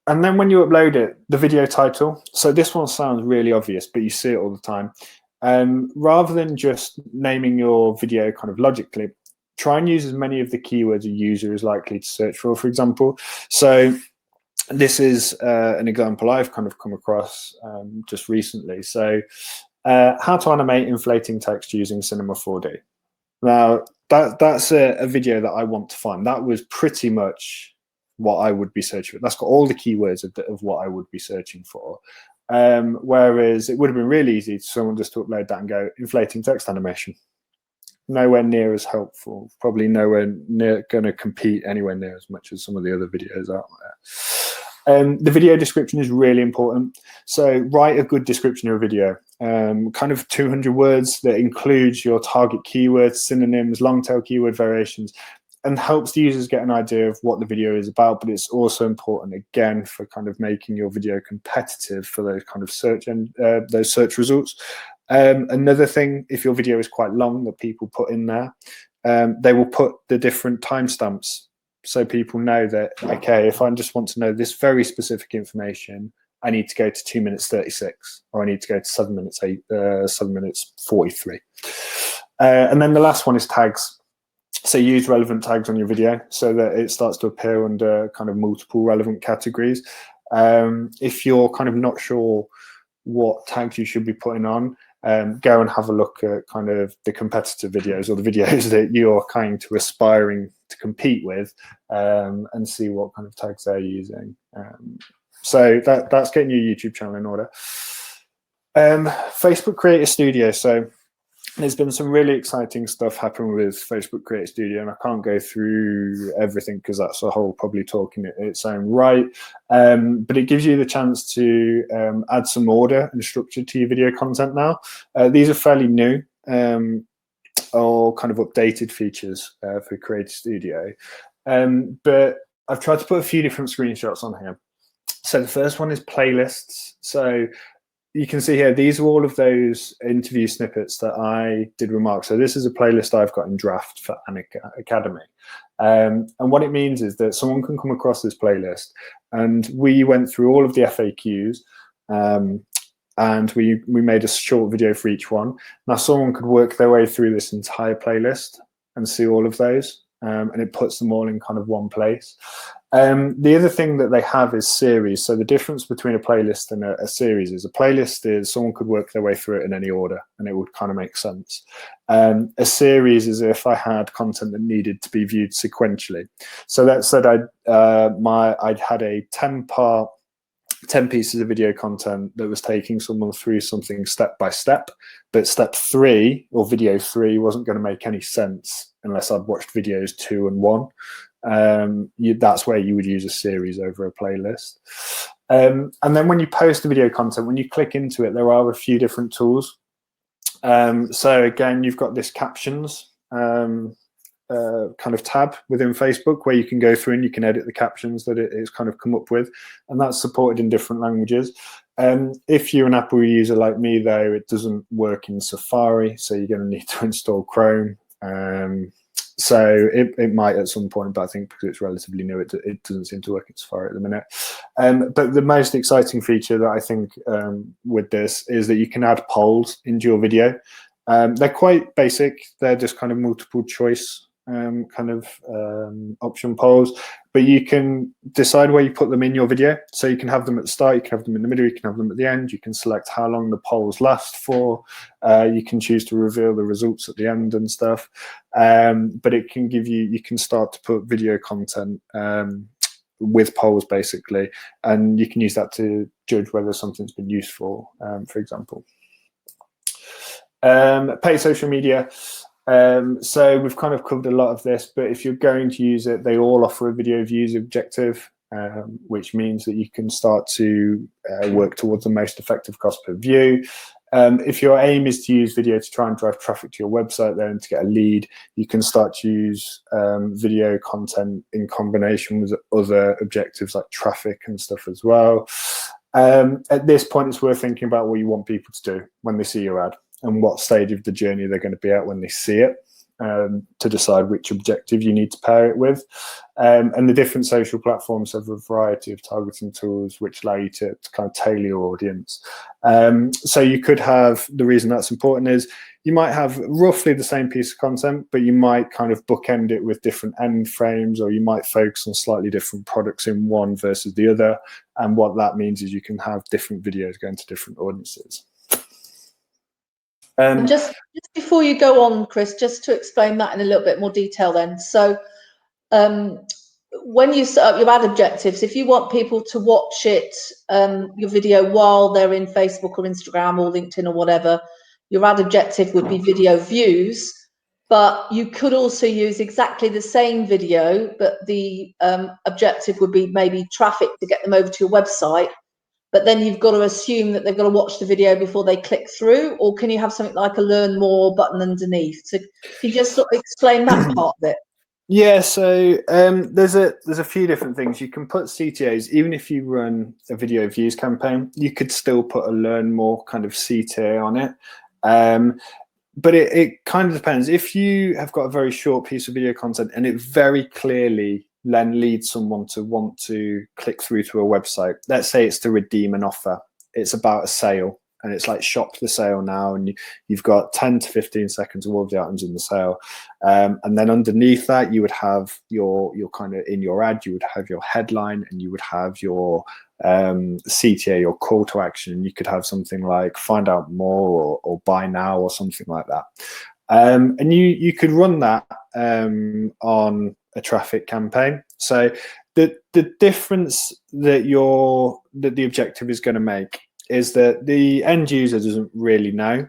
And then when you upload it, the video title. So this one sounds really obvious, but you see it all the time. Rather than just naming your video kind of logically, try and use as many of the keywords a user is likely to search for example. So this is an example I've kind of come across just recently. So how to animate inflating text using Cinema 4D. Now, that's a video that I want to find. That was pretty much what I would be searching for. That's got all the keywords of what I would be searching for. Whereas it would have been really easy for someone just to upload that and go, inflating text animation. Nowhere near as helpful, probably nowhere near going to compete anywhere near as much as some of the other videos out there. The video description is really important. So write a good description of a video, kind of 200 words that includes your target keywords, synonyms, long tail keyword variations, and helps the users get an idea of what the video is about. But it's also important, again, for kind of making your video competitive for those kind of those search results. Another thing, if your video is quite long, that people put in there, they will put the different timestamps, so people know that, okay, if I just want to know this very specific information, I need to go to 2 minutes 36, or I need to go to 7 minutes 43. And then the last one is tags. So use relevant tags on your video so that it starts to appear under kind of multiple relevant categories. If you're kind of not sure what tags you should be putting on, go and have a look at kind of the competitor videos or the videos that you're kind of aspiring to compete with, and see what kind of tags they're using. So that's getting your YouTube channel in order. Facebook Creator Studio. So there's been some really exciting stuff happen with Facebook Creator Studio, and I can't go through everything because that's a whole probably talk in its own right. But it gives you the chance to add some order and structure to your video content now. These are fairly new or kind of updated features for Creator Studio. But I've tried to put a few different screenshots on here. So the first one is playlists. So you can see here, these are all of those interview snippets that I did remark. So this is a playlist I've got in draft for an academy. And what it means is that someone can come across this playlist, and we went through all of the FAQs, and we made a short video for each one. Now someone could work their way through this entire playlist and see all of those, and it puts them all in kind of one place. The other thing that they have is series. So the difference between a playlist and a series is a playlist is someone could work their way through it in any order and it would kind of make sense. A series is if I had content that needed to be viewed sequentially. So that said, I'd had a 10 pieces of video content that was taking someone through something step by step, but step 3 or video 3 wasn't going to make any sense unless I'd watched videos 2 and 1. That's where you would use a series over a playlist. And then when you post the video content, when you click into it, there are a few different tools. So again, you've got this captions kind of tab within Facebook where you can go through and you can edit the captions that it's kind of come up with, and that's supported in different languages. If you're an Apple user like me, though, it doesn't work in Safari, so you're going to need to install Chrome. So it might at some point, but I think because it's relatively new, it doesn't seem to work as far at the minute. But the most exciting feature that I think with this is that you can add polls into your video. They're quite basic. They're just kind of multiple choice option polls, but you can decide where you put them in your video. So you can have them at the start, you can have them in the middle, you can have them at the end, you can select how long the polls last for, you can choose to reveal the results at the end and stuff, but it can give you can start to put video content with polls basically, and you can use that to judge whether something's been useful, for example. Paid social media. So we've kind of covered a lot of this, but if you're going to use it, they all offer a video views objective, which means that you can start to work towards the most effective cost per view. If your aim is to use video to try and drive traffic to your website then to get a lead, you can start to use video content in combination with other objectives like traffic and stuff as well. At this point, it's worth thinking about what you want people to do when they see your ad, and what stage of the journey they're going to be at when they see it, to decide which objective you need to pair it with. And the different social platforms have a variety of targeting tools which allow you to kind of tailor your audience. So you could have, the reason that's important is you might have roughly the same piece of content, but you might kind of bookend it with different end frames, or you might focus on slightly different products in one versus the other. And what that means is you can have different videos going to different audiences. Just before you go on, Chris, just to explain that in a little bit more detail then. So when you set up your ad objectives, if you want people to watch it, your video, while they're in Facebook or Instagram or LinkedIn or whatever, your ad objective would be video views. But you could also use exactly the same video, but the objective would be maybe traffic to get them over to your website. But then you've got to assume that they've got to watch the video before they click through, or can you have something like a learn more button underneath? So can you just sort of explain that part of it? Yeah, so there's a few different things. You can put CTAs, even if you run a video views campaign, you could still put a learn more kind of CTA on it. But it kind of depends. If you have got a very short piece of video content and it very clearly then leads someone to want to click through to a website, let's say it's to redeem an offer, it's about a sale, and it's like shop the sale now, and you've got 10 to 15 seconds of all the items in the sale, and then underneath that you would have your kind of, in your ad you would have your headline, and you would have your CTA, your call to action. You could have something like find out more or buy now or something like that, and you could run that on a traffic campaign. So the difference that the objective is going to make is that the end user doesn't really know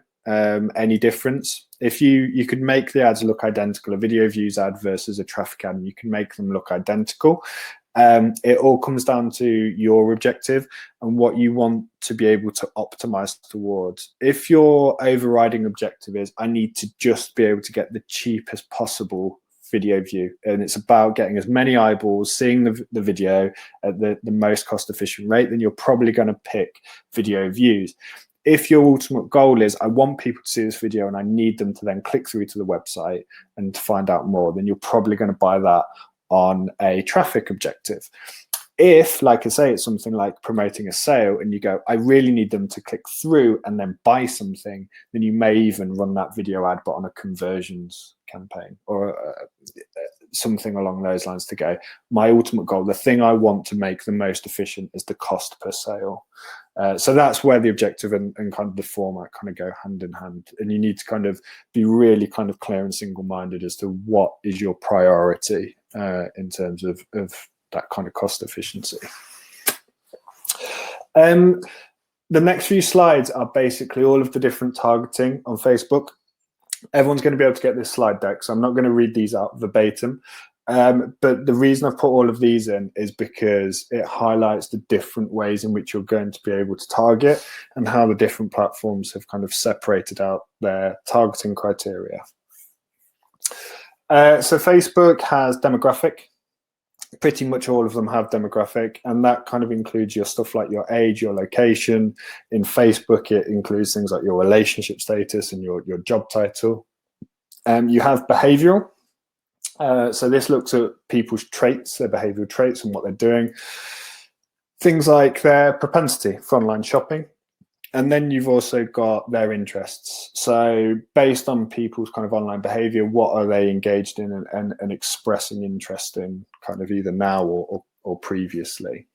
any difference. If you could make the ads look identical, a video views ad versus a traffic ad, and you can make them look identical. It all comes down to your objective and what you want to be able to optimize towards. If your overriding objective is, I need to just be able to get the cheapest possible video view, and it's about getting as many eyeballs seeing the video at the most cost efficient rate, then you're probably going to pick video views. If your ultimate goal is, I want people to see this video and I need them to then click through to the website and to find out more, then you're probably going to buy that on a traffic objective. If, like I say, it's something like promoting a sale and you go, I really need them to click through and then buy something, then you may even run that video ad but on a conversions campaign or something along those lines, to go, my ultimate goal, the thing I want to make the most efficient is the cost per sale. So that's where the objective and kind of the format kind of go hand in hand, and you need to kind of be really kind of clear and single-minded as to what is your priority in terms of that kind of cost efficiency. The next few slides are basically all of the different targeting on Facebook. Everyone's going to be able to get this slide deck, so I'm not going to read these out verbatim. But the reason I've put all of these in is because it highlights the different ways in which you're going to be able to target and how the different platforms have kind of separated out their targeting criteria. So Facebook has demographic. Pretty much all of them have demographic, and that kind of includes your stuff like your age, your location. In Facebook, it includes things like your relationship status and your job title. You have behavioral. So this looks at people's traits, their behavioral traits and what they're doing. Things like their propensity for online shopping. And then you've also got their interests. So based on people's kind of online behavior, what are they engaged in and expressing interest in kind of either now or previously?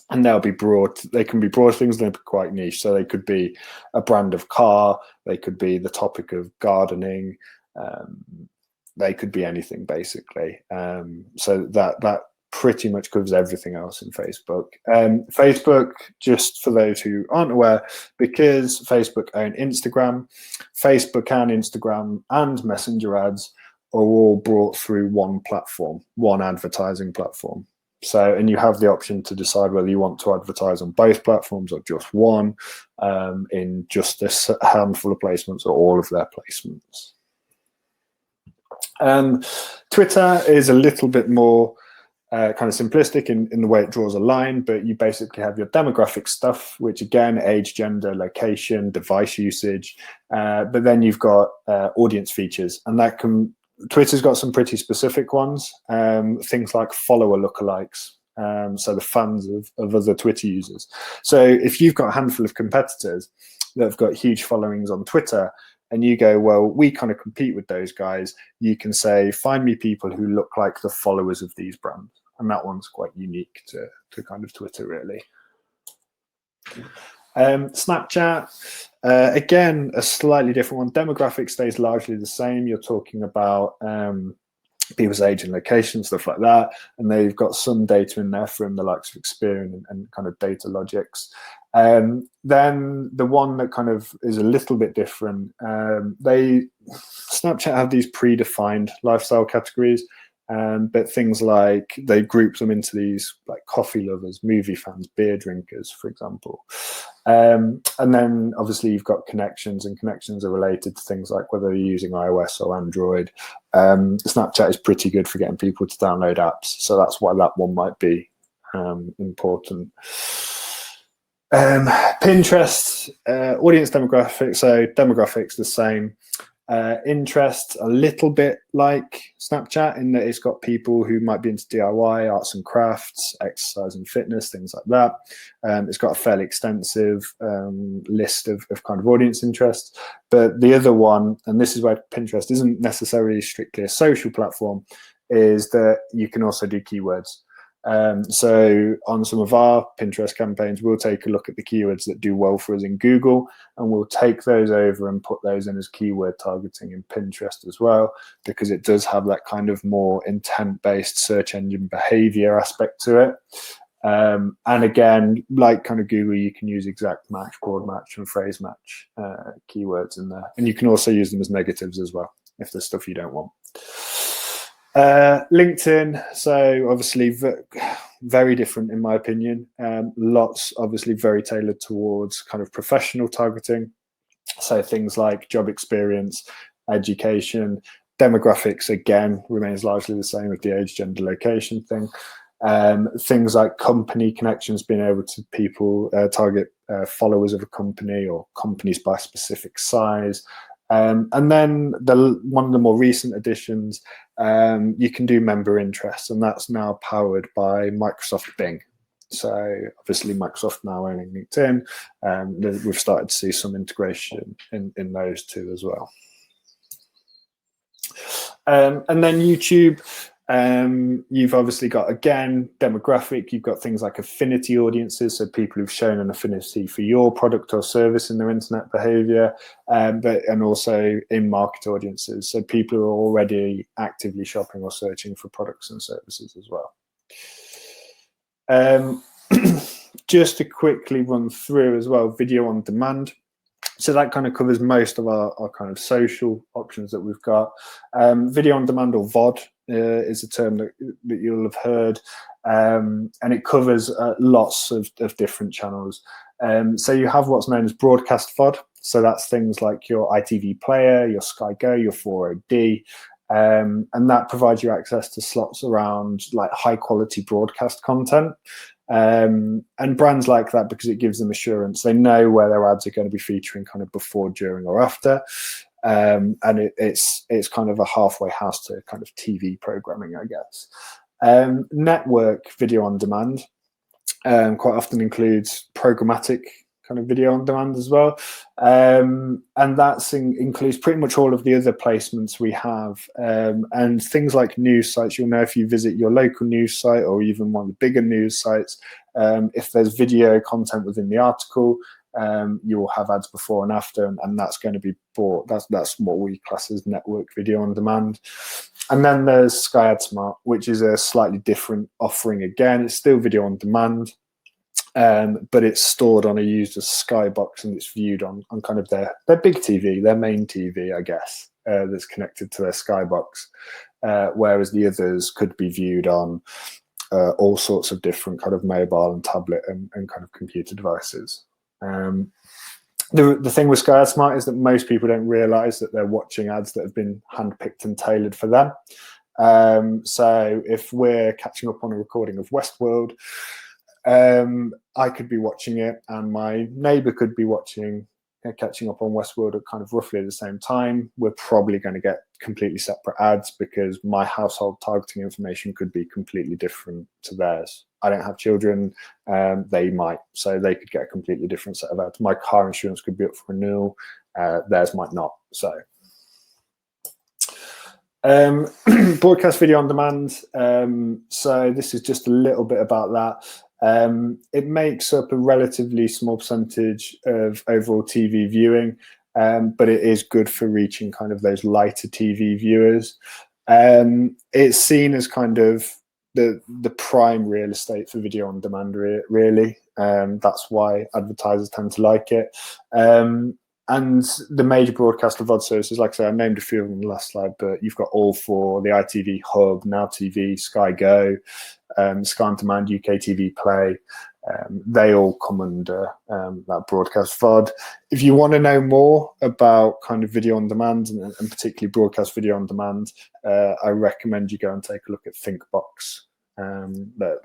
And they'll be broad. They can be broad things, they'll be quite niche. So they could be a brand of car, they could be the topic of gardening, they could be anything basically. So that pretty much covers everything else in Facebook. Facebook, just for those who aren't aware, because Facebook own Instagram, Facebook and Instagram and Messenger ads are all brought through one platform, one advertising platform. So, and you have the option to decide whether you want to advertise on both platforms or just one, in just a handful of placements or all of their placements. Twitter is a little bit more kind of simplistic in the way it draws a line, but you basically have your demographic stuff, which again, age, gender, location, device usage, but then you've got audience features, and that can, Twitter's got some pretty specific ones, things like follower lookalikes, so the fans of other Twitter users. So if you've got a handful of competitors that have got huge followings on Twitter, and you go, well, we kind of compete with those guys, you can say, find me people who look like the followers of these brands. And that one's quite unique to kind of Twitter, really. Snapchat, again, a slightly different one. Demographic stays largely the same. You're talking about people's age and location, stuff like that. And they've got some data in there from the likes of Experian and kind of Data Logics. Then the one that kind of is a little bit different, Snapchat have these predefined lifestyle categories, but things like they group them into these like coffee lovers, movie fans, beer drinkers, for example. And then obviously you've got connections, and connections are related to things like whether you're using iOS or Android. Snapchat is pretty good for getting people to download apps, so that's why that one might be important. Pinterest, audience demographics, so demographics the same. Interests a little bit like Snapchat in that it's got people who might be into DIY, arts and crafts, exercise and fitness, things like that. It's got a fairly extensive list of kind of audience interests. But the other one, and this is where Pinterest isn't necessarily strictly a social platform, is that you can also do keywords. So on some of our Pinterest campaigns, we'll take a look at the keywords that do well for us in Google, and we'll take those over and put those in as keyword targeting in Pinterest as well, because it does have that kind of more intent-based search engine behavior aspect to it. And again, like kind of Google, you can use exact match, broad match, and phrase match keywords in there. And you can also use them as negatives as well, if there's stuff you don't want. LinkedIn, so obviously very different in my opinion. Lots obviously very tailored towards kind of professional targeting, so things like job experience, education. Demographics again remains largely the same with the age, gender, location thing. Things like company connections, being able to people target followers of a company or companies by specific size. And then one of the more recent additions, you can do member interests, and that's now powered by Microsoft Bing. So obviously Microsoft now owning LinkedIn, we've started to see some integration in those two as well. And then YouTube, you've obviously got, again, demographic. You've got things like affinity audiences, so people who've shown an affinity for your product or service in their internet behavior, and also in-market audiences, so people who are already actively shopping or searching for products and services as well. Just to quickly run through as well, video on demand. So that kind of covers most of our kind of social options that we've got. Video on demand, or VOD, is a term that you'll have heard, and it covers lots of different channels. So you have what's known as broadcast VOD. So that's things like your ITV Player, your Sky Go, your 4OD, and that provides you access to slots around like high quality broadcast content. And brands like that because it gives them assurance. They know where their ads are going to be featuring kind of before, during, or after. and it's kind of a halfway house to kind of TV programming, I guess. Network video on demand quite often includes programmatic kind of video on demand as well, and that includes pretty much all of the other placements we have, and things like news sites. You'll know if you visit your local news site or even one of the bigger news sites, if there's video content within the article, you will have ads before and after, and that's going to be bought. That's what we class as network video on demand. And then there's Sky AdSmart, which is a slightly different offering. Again, it's still video on demand, but it's stored on a user's Skybox, and it's viewed on kind of their big TV, their main TV, I guess, that's connected to their Skybox, whereas the others could be viewed on all sorts of different kind of mobile and tablet and kind of computer devices. The thing with Sky AdSmart is that most people don't realize that they're watching ads that have been handpicked and tailored for them. So if we're catching up on a recording of Westworld, I could be watching it, and my neighbor could be catching up on Westworld at kind of roughly the same time. We're probably going to get completely separate ads because my household targeting information could be completely different to theirs. I don't have children, they might, so they could get a completely different set of ads. My car insurance could be up for renewal, theirs might not. So broadcast video on demand, so this is just a little bit about that. It makes up a relatively small percentage of overall TV viewing, but it is good for reaching kind of those lighter TV viewers. It's seen as kind of the prime real estate for video on demand, really. That's why advertisers tend to like it. And the major broadcast of VOD services, like I say, I named a few of them in the last slide, but you've got all four: the ITV Hub, Now TV, Sky Go, Sky On Demand, UK TV Play. They all come under that broadcast VOD. If you want to know more about kind of video on demand, and particularly broadcast video on demand, I recommend you go and take a look at Thinkbox.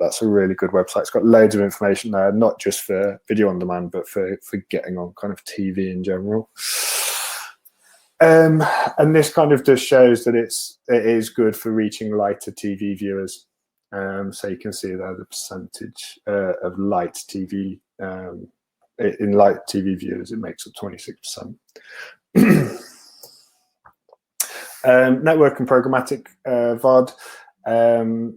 That's a really good website. It's got loads of information there, not just for video on demand, but for getting on kind of TV in general. And this kind of just shows that it is good for reaching lighter TV viewers. So you can see there the percentage of light TV. In light TV viewers, it makes up 26%. Network and programmatic VOD.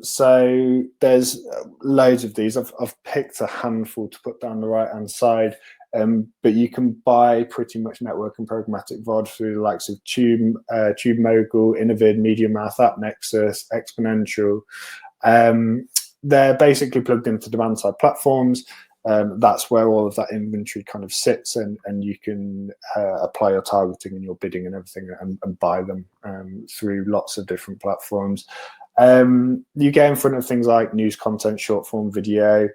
So there's loads of these. I've picked a handful to put down the right hand side, but you can buy pretty much network and programmatic VOD through the likes of Tube Mogul, Innovid, MediaMath, AppNexus, Exponential. They're basically plugged into demand side platforms. That's where all of that inventory kind of sits, and you can apply your targeting and your bidding and everything and buy them through lots of different platforms. You get in front of things like news content, short form video.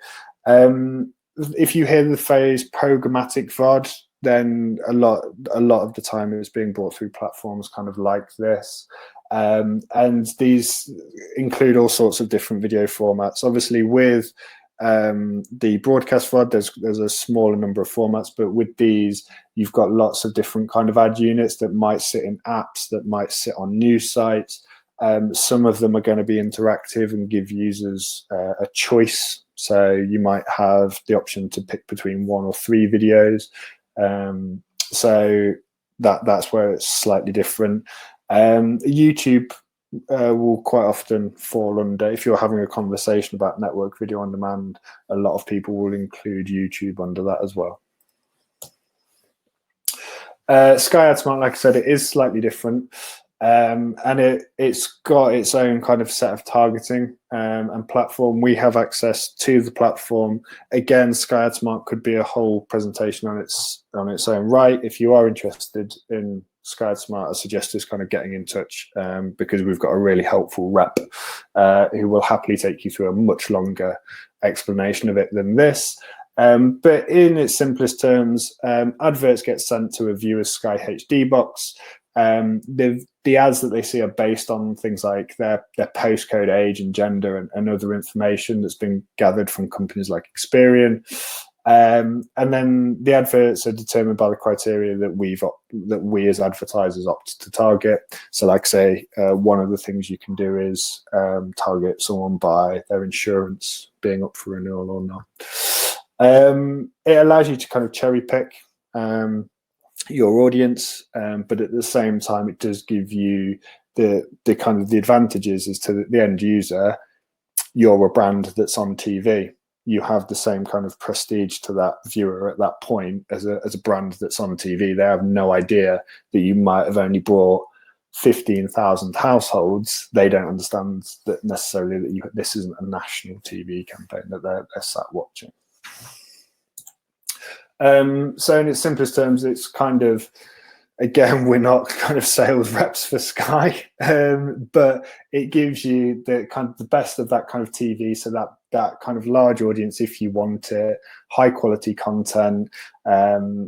If you hear the phrase programmatic VOD, then a lot of the time it's being brought through platforms kind of like this. And these include all sorts of different video formats. Obviously, with the broadcast VOD, there's a smaller number of formats, but with these, you've got lots of different kind of ad units that might sit in apps, that might sit on news sites. Some of them are going to be interactive and give users a choice. So you might have the option to pick between 1 or 3 videos. So that's where it's slightly different. YouTube will quite often fall under, if you're having a conversation about network video on demand, a lot of people will include YouTube under that as well. Sky AdSmart, like I said, it is slightly different, and it's got its own kind of set of targeting and platform. We have access to the platform. Again, Sky AdSmart could be a whole presentation on its own right. If you are interested in Sky AdSmart, I suggest just kind of getting in touch, because we've got a really helpful rep who will happily take you through a much longer explanation of it than this. But in its simplest terms, adverts get sent to a viewer's Sky HD box. The ads that they see are based on things like their postcode, age and gender, and other information that's been gathered from companies like Experian. And then the adverts are determined by the criteria that we as advertisers opt to target. So like say, one of the things you can do is target someone by their insurance being up for renewal or not. It allows you to kind of cherry pick your audience, but at the same time, it does give you the kind of the advantages is to the end user. You're a brand that's on TV. You have the same kind of prestige to that viewer at that point as a brand that's on TV. They have no idea that you might have only brought 15,000 households. They don't understand that necessarily that this isn't a national TV campaign that they're sat watching. So in its simplest terms, it's kind of, again, we're not kind of sales reps for Sky, but it gives you the kind of the best of that kind of TV. So that kind of large audience, if you want it, high quality content,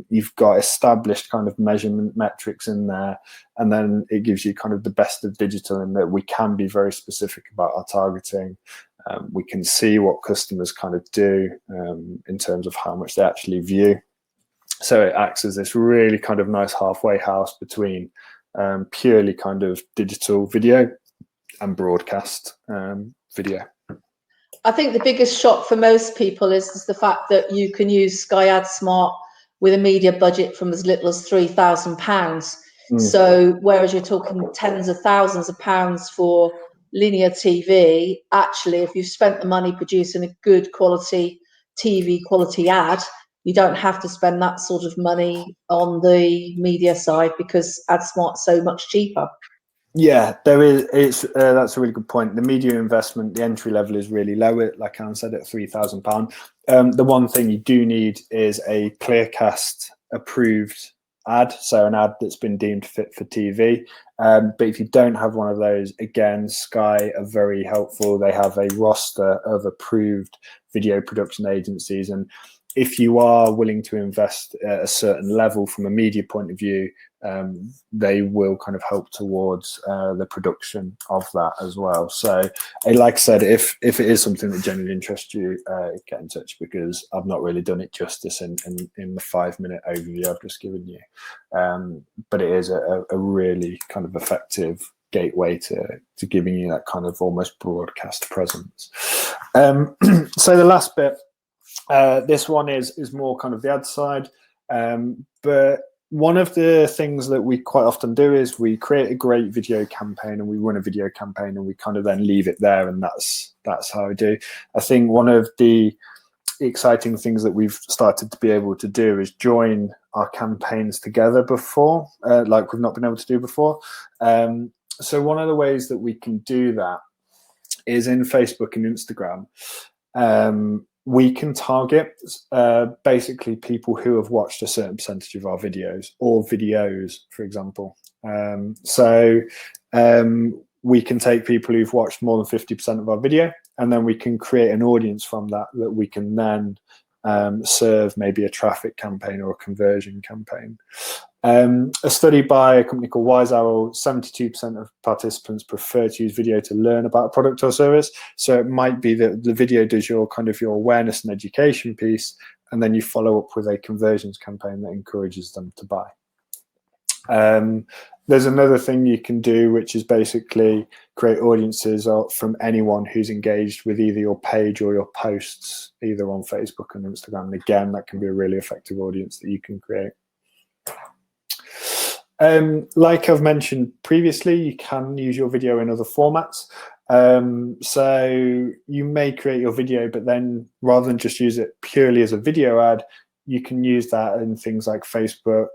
you've got established kind of measurement metrics in there, and then it gives you kind of the best of digital in that we can be very specific about our targeting. We can see what customers kind of do in terms of how much they actually view. So it acts as this really kind of nice halfway house between purely kind of digital video and broadcast video. I think the biggest shock for most people is the fact that you can use Sky Ad Smart with a media budget from as little as £3,000. So whereas you're talking tens of thousands of pounds for linear TV, actually, if you've spent the money producing a good quality TV quality ad, you don't have to spend that sort of money on the media side because AdSmart's so much cheaper. Yeah, there is. That's a really good point. The media investment, the entry level is really low. Like Anne said, at £3,000. The one thing you do need is a Clearcast approved ad, so an ad that's been deemed fit for TV. But if you don't have one of those, again, Sky are very helpful. They have a roster of approved video production agencies, and if you are willing to invest at a certain level from a media point of view, they will kind of help towards the production of that as well. So like I said, if it is something that genuinely interests you, get in touch, because I've not really done it justice in the 5-minute overview I've just given you. But it is a really kind of effective gateway to giving you that kind of almost broadcast presence. So the last bit, this one is more kind of the ad side, but one of the things that we quite often do is we create a great video campaign and we run a video campaign and we kind of then leave it there, and that's how I do. I think one of the exciting things that we've started to be able to do is join our campaigns together before, like we've not been able to do before. So one of the ways that we can do that is in Facebook and Instagram. We can target basically people who have watched a certain percentage of our videos, or videos, for example. So we can take people who've watched more than 50% of our video, and then we can create an audience from that we can then serve maybe a traffic campaign or a conversion campaign. A study by a company called Wise Owl, 72% of participants prefer to use video to learn about a product or service. So it might be that the video does your awareness and education piece, and then you follow up with a conversions campaign that encourages them to buy. There's another thing you can do, which is basically create audiences from anyone who's engaged with either your page or your posts, either on Facebook and Instagram. And again, that can be a really effective audience that you can create. Like I've mentioned previously, you can use your video in other formats. So you may create your video, but then rather than just use it purely as a video ad, you can use that in things like Facebook,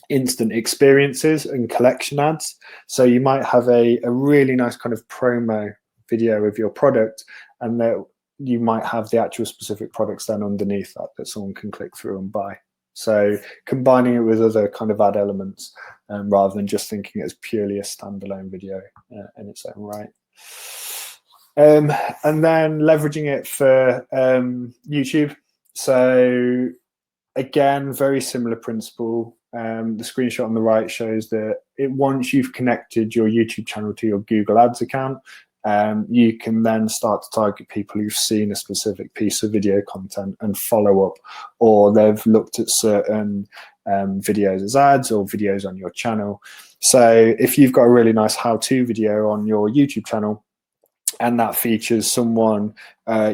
instant experiences and collection ads. So you might have a really nice kind of promo video of your product, and that you might have the actual specific products then underneath that someone can click through and buy. So combining it with other kind of ad elements, rather than just thinking it's purely a standalone video in its own right. And then leveraging it for YouTube. So again, very similar principle. The screenshot on the right shows that once you've connected your YouTube channel to your Google Ads account, you can then start to target people who've seen a specific piece of video content and follow up, or they've looked at certain videos as ads or videos on your channel. So if you've got a really nice how-to video on your YouTube channel, and that features someone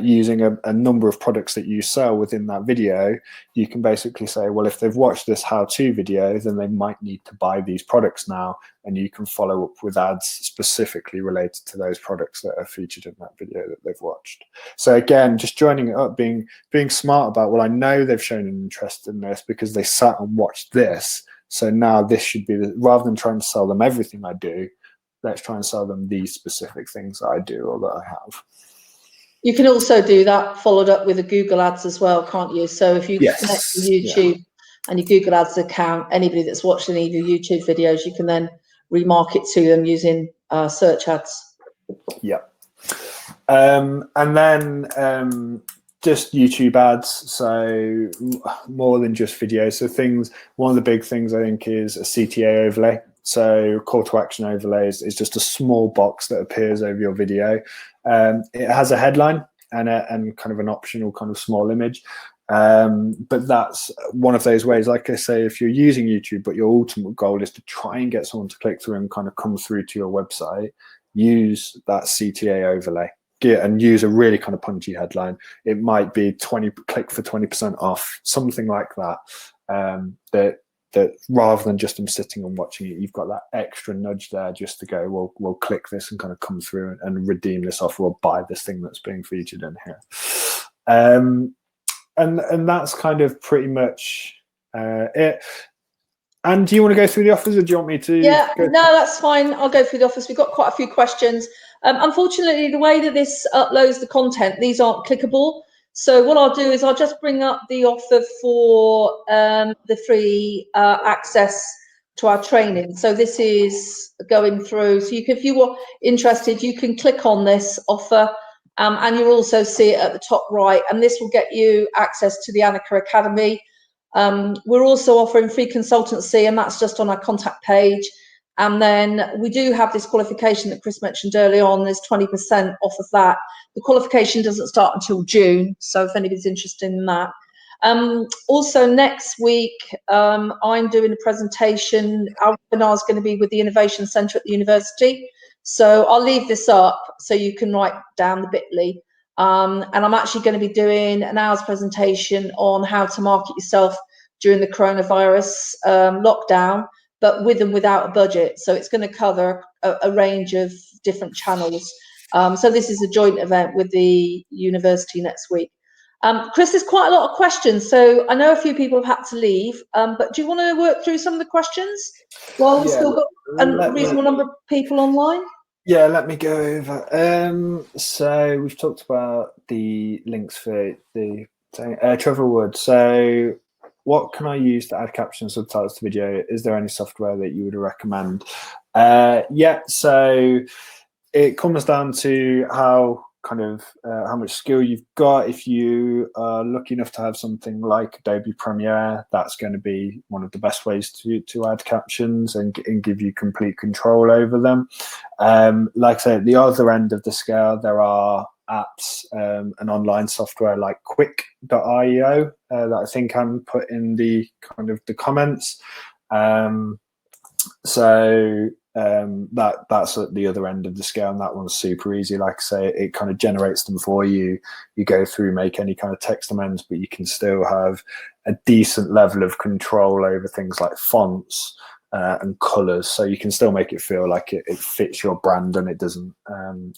using a number of products that you sell within that video, you can basically say, well, if they've watched this how-to video, then they might need to buy these products now, and you can follow up with ads specifically related to those products that are featured in that video that they've watched. So again, just joining it up, being smart about, well, I know they've shown an interest in this because they sat and watched this, so now this should be rather than trying to sell them everything I do, let's try and sell them these specific things that I do or that I have. You can also do that followed up with a Google Ads as well, can't you? So if you connect to YouTube and your Google Ads account, anybody that's watched any of your YouTube videos, you can then remarket to them using search ads. Yeah. And then just YouTube ads, so more than just videos. So one of the big things I think is a CTA overlay. So call to action overlays is just a small box that appears over your video. It has a headline and kind of an optional kind of small image. But that's one of those ways, like I say, if you're using YouTube, but your ultimate goal is to try and get someone to click through and kind of come through to your website, use that CTA overlay and use a really kind of punchy headline. It might be click for 20% off, something like that. That rather than just them sitting and watching it, you've got that extra nudge there just to go, well, we'll click this and kind of come through and redeem this offer or buy this thing that's being featured in here. And that's kind of pretty much it. And do you want to go through the offers, or do you want me to? Yeah, no, that's fine. I'll go through the offers. We've got quite a few questions. Unfortunately, the way that this uploads the content, these aren't clickable. So what I'll do is I'll just bring up the offer for the free access to our training. So this is going through. So if you were interested, you can click on this offer, and you'll also see it at the top right. And this will get you access to the Annika Academy. We're also offering free consultancy, and that's just on our contact page. And then we do have this qualification that Chris mentioned early on. There's 20% off of that. The qualification doesn't start until June, so if anybody's interested in that. Also next week, I'm doing a presentation. Our webinar is going to be with the Innovation Centre at the university. So I'll leave this up so you can write down the bit.ly. And I'm actually going to be doing an hour's presentation on how to market yourself during the coronavirus lockdown, but with and without a budget. So it's going to cover a range of different channels. So this is a joint event with the university next week. Chris, there's quite a lot of questions. So I know a few people have had to leave, but do you want to work through some of the questions while we've still got a reasonable number of people online? Yeah, let me go over. So we've talked about the links for the Trevor Wood. So what can I use to add captions, subtitles to video? Is there any software that you would recommend? Yeah, so it comes down to how much skill you've got. If you are lucky enough to have something like Adobe Premiere, that's going to be one of the best ways to add captions and give you complete control over them. Like I say, at the other end of the scale, there are apps and online software like quick.io that I think I'm put in the kind of the comments. That's at the other end of the scale, and that one's super easy. Like I say, it kind of generates them for you. You go through, make any kind of text amends, but you can still have a decent level of control over things like fonts and colors. So you can still make it feel like it fits your brand, and it doesn't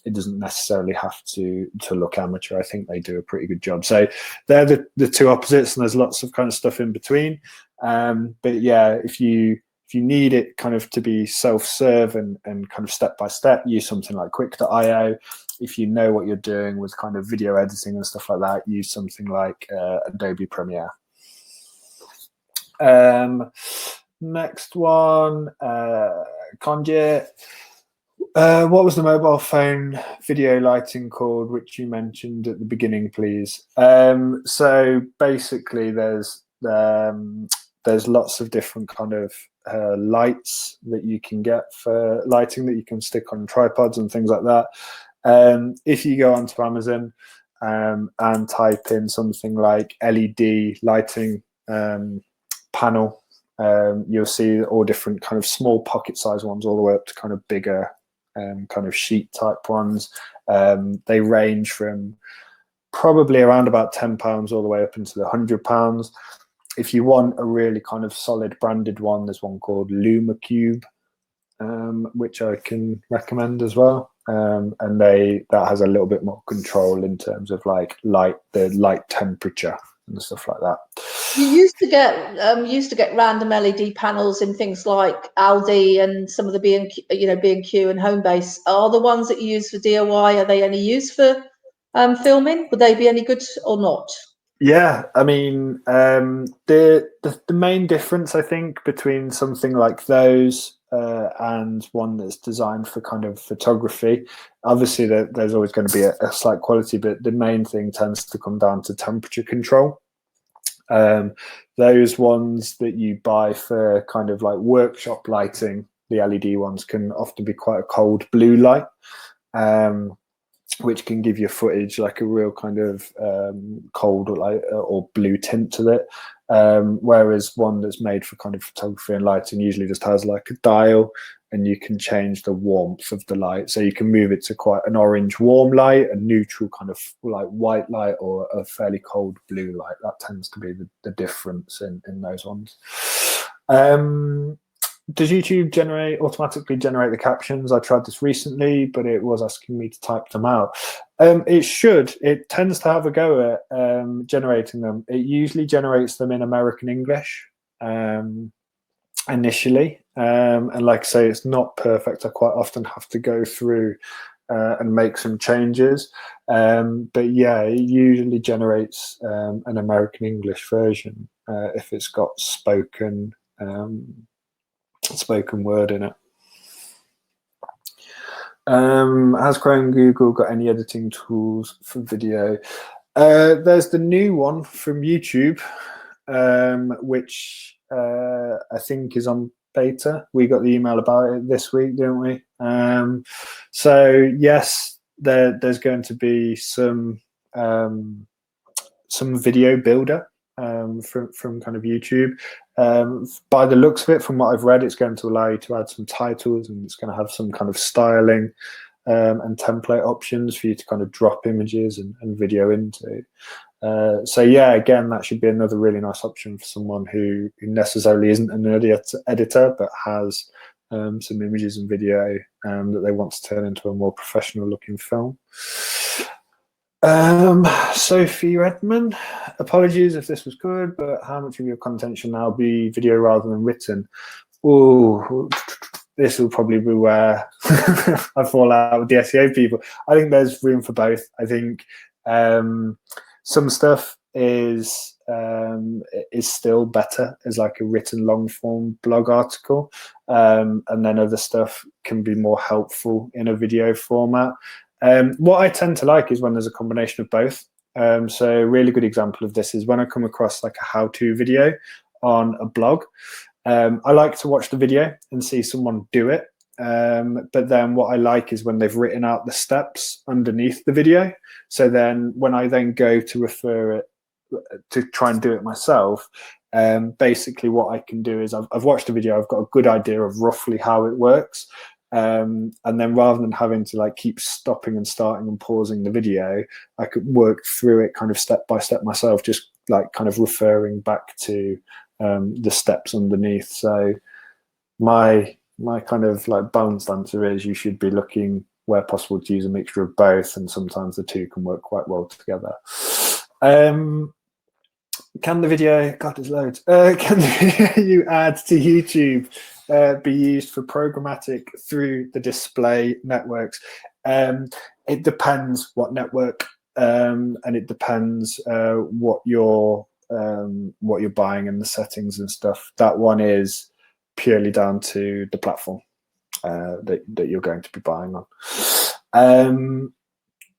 necessarily have to look amateur. I think they do a pretty good job. So they're the two opposites, and there's lots of kind of stuff in between. But yeah, if you need it kind of to be self-serve and kind of step-by-step, use something like quick.io. If you know what you're doing with kind of video editing and stuff like that, use something like Adobe Premiere. Next one, Conjit. What was the mobile phone video lighting called, which you mentioned at the beginning, please? So basically there's lots of different kind of lights that you can get for lighting that you can stick on tripods and things like that. If you go onto Amazon and type in something like LED lighting panel, you'll see all different kind of small pocket size ones all the way up to kind of bigger kind of sheet type ones. They range from probably around about £10 all the way up into the £100. If you want a really kind of solid branded one, there's one called LumaCube, which I can recommend as well. And that has a little bit more control in terms of like the light temperature and stuff like that. You used to get random LED panels in things like Aldi and some of the B&Q and Homebase. Are the ones that you use for DIY, are they any use for filming? Would they be any good or not? Yeah, I mean, the main difference I think between something like those and one that's designed for kind of photography, obviously there's always going to be a slight quality, but the main thing tends to come down to temperature control. Those ones that you buy for kind of like workshop lighting, the LED ones, can often be quite a cold blue light, which can give your footage like a real kind of cold or blue tint to it. Whereas one that's made for kind of photography and lighting usually just has like a dial, and you can change the warmth of the light. So you can move it to quite an orange warm light, a neutral kind of like white light, or a fairly cold blue light. That tends to be the difference in those ones. Does YouTube automatically generate the captions? I tried this recently, but it was asking me to type them out. It should. It tends to have a go at generating them. It usually generates them in American English initially. And like I say, it's not perfect. I quite often have to go through and make some changes. But yeah, it usually generates an American English version if it's got spoken word in it. Has Chrome and Google got any editing tools for video? There's the new one from YouTube, which I think is on beta. We got the email about it this week, didn't we? So yes, there's going to be some video builder from kind of YouTube. By the looks of it, from what I've read, it's going to allow you to add some titles, and it's going to have some kind of styling and template options for you to kind of drop images and video into. So yeah, again, that should be another really nice option for someone who necessarily isn't an editor but has some images and video that they want to turn into a more professional looking film. Sophie Redman, apologies if this was good, but how much of your content should now be video rather than written? Oh, this will probably be where I fall out with the SEO people. I think there's room for both. I think some stuff is still better as like a written long form blog article, and then other stuff can be more helpful in a video format. What I tend to like is when there's a combination of both. So a really good example of this is when I come across like a how-to video on a blog. I like to watch the video and see someone do it. But then what I like is when they've written out the steps underneath the video. So then when I then go to refer it to try and do it myself, basically what I can do is I've watched the video, I've got a good idea of roughly how it works. And then rather than having to like keep stopping and starting and pausing the video, I could work through it kind of step by step myself, just like kind of referring back to the steps underneath. So my kind of like balanced answer is you should be looking where possible to use a mixture of both, and sometimes the two can work quite well together. Can the video, God, there's loads. Can the video you add to YouTube be used for programmatic through the display networks? It depends what network, and it depends what you're buying and the settings and stuff. That one is purely down to the platform that you're going to be buying on.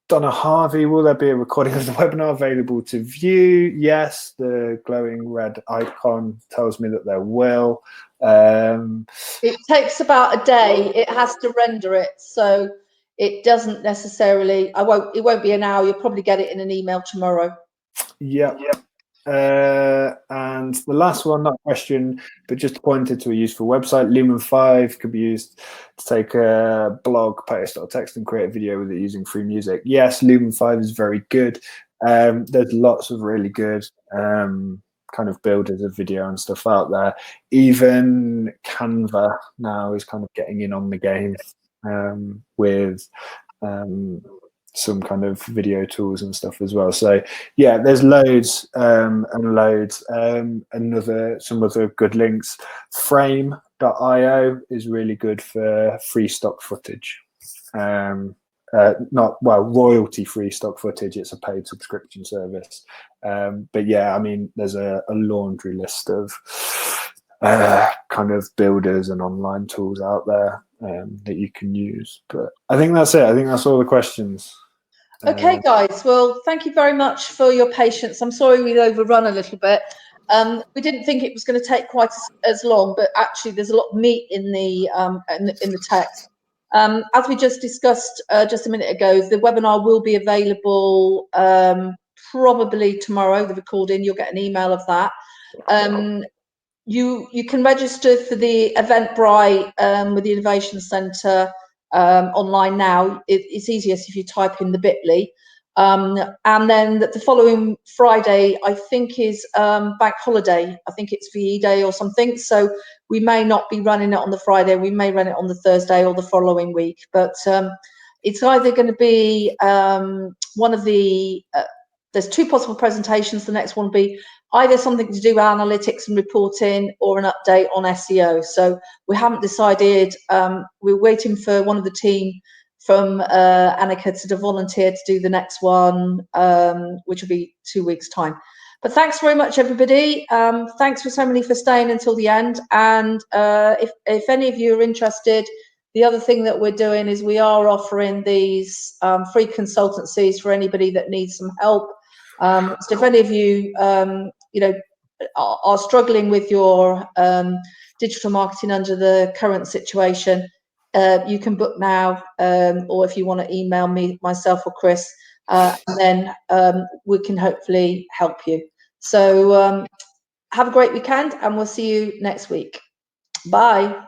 Donna Harvey, will there be a recording of the webinar available to view? Yes, the glowing red icon tells me that there will. It takes about a day. It has to render it. So it doesn't necessarily, it won't be an hour. You'll probably get it in an email tomorrow. Yeah. And the last one, not a question, but just pointed to a useful website. Lumen 5 could be used to take a blog post or text and create a video with it using free music. Yes, Lumen 5 is very good. There's lots of really good kind of builders of video and stuff out there. Even Canva now is kind of getting in on the game with some kind of video tools and stuff as well. So yeah, there's loads and loads. Some other good links. Frame.io is really good for free stock footage. Not, well, royalty free stock footage. It's a paid subscription service. But yeah, I mean, there's a laundry list of kind of builders and online tools out there that you can use. But I think that's it. I think that's all the questions. Okay, guys. Well, thank you very much for your patience. I'm sorry we've overrun a little bit. We didn't think it was going to take quite as long, but actually there's a lot of meat in the text. As we just discussed just a minute ago, the webinar will be available probably tomorrow, the recording. You'll get an email of that. You can register for the Eventbrite with the Innovation Centre online now. It's easiest if you type in the bit.ly. And then the following Friday, I think, is bank holiday. I think it's VE Day or something. So we may not be running it on the Friday. We may run it on the Thursday or the following week. But it's either going to be one of the there's two possible presentations. The next one will be either something to do with analytics and reporting or an update on SEO. So we haven't decided. We're waiting for one of the team from Annika to volunteer to do the next one, which will be 2 weeks' time. But thanks very much, everybody. Thanks for so many for staying until the end. And if any of you are interested, the other thing that we're doing is we are offering these free consultancies for anybody that needs some help. So if any of you, are struggling with your digital marketing under the current situation, you can book now, or if you want to email me, myself or Chris, and then we can hopefully help you. So have a great weekend, and we'll see you next week. Bye.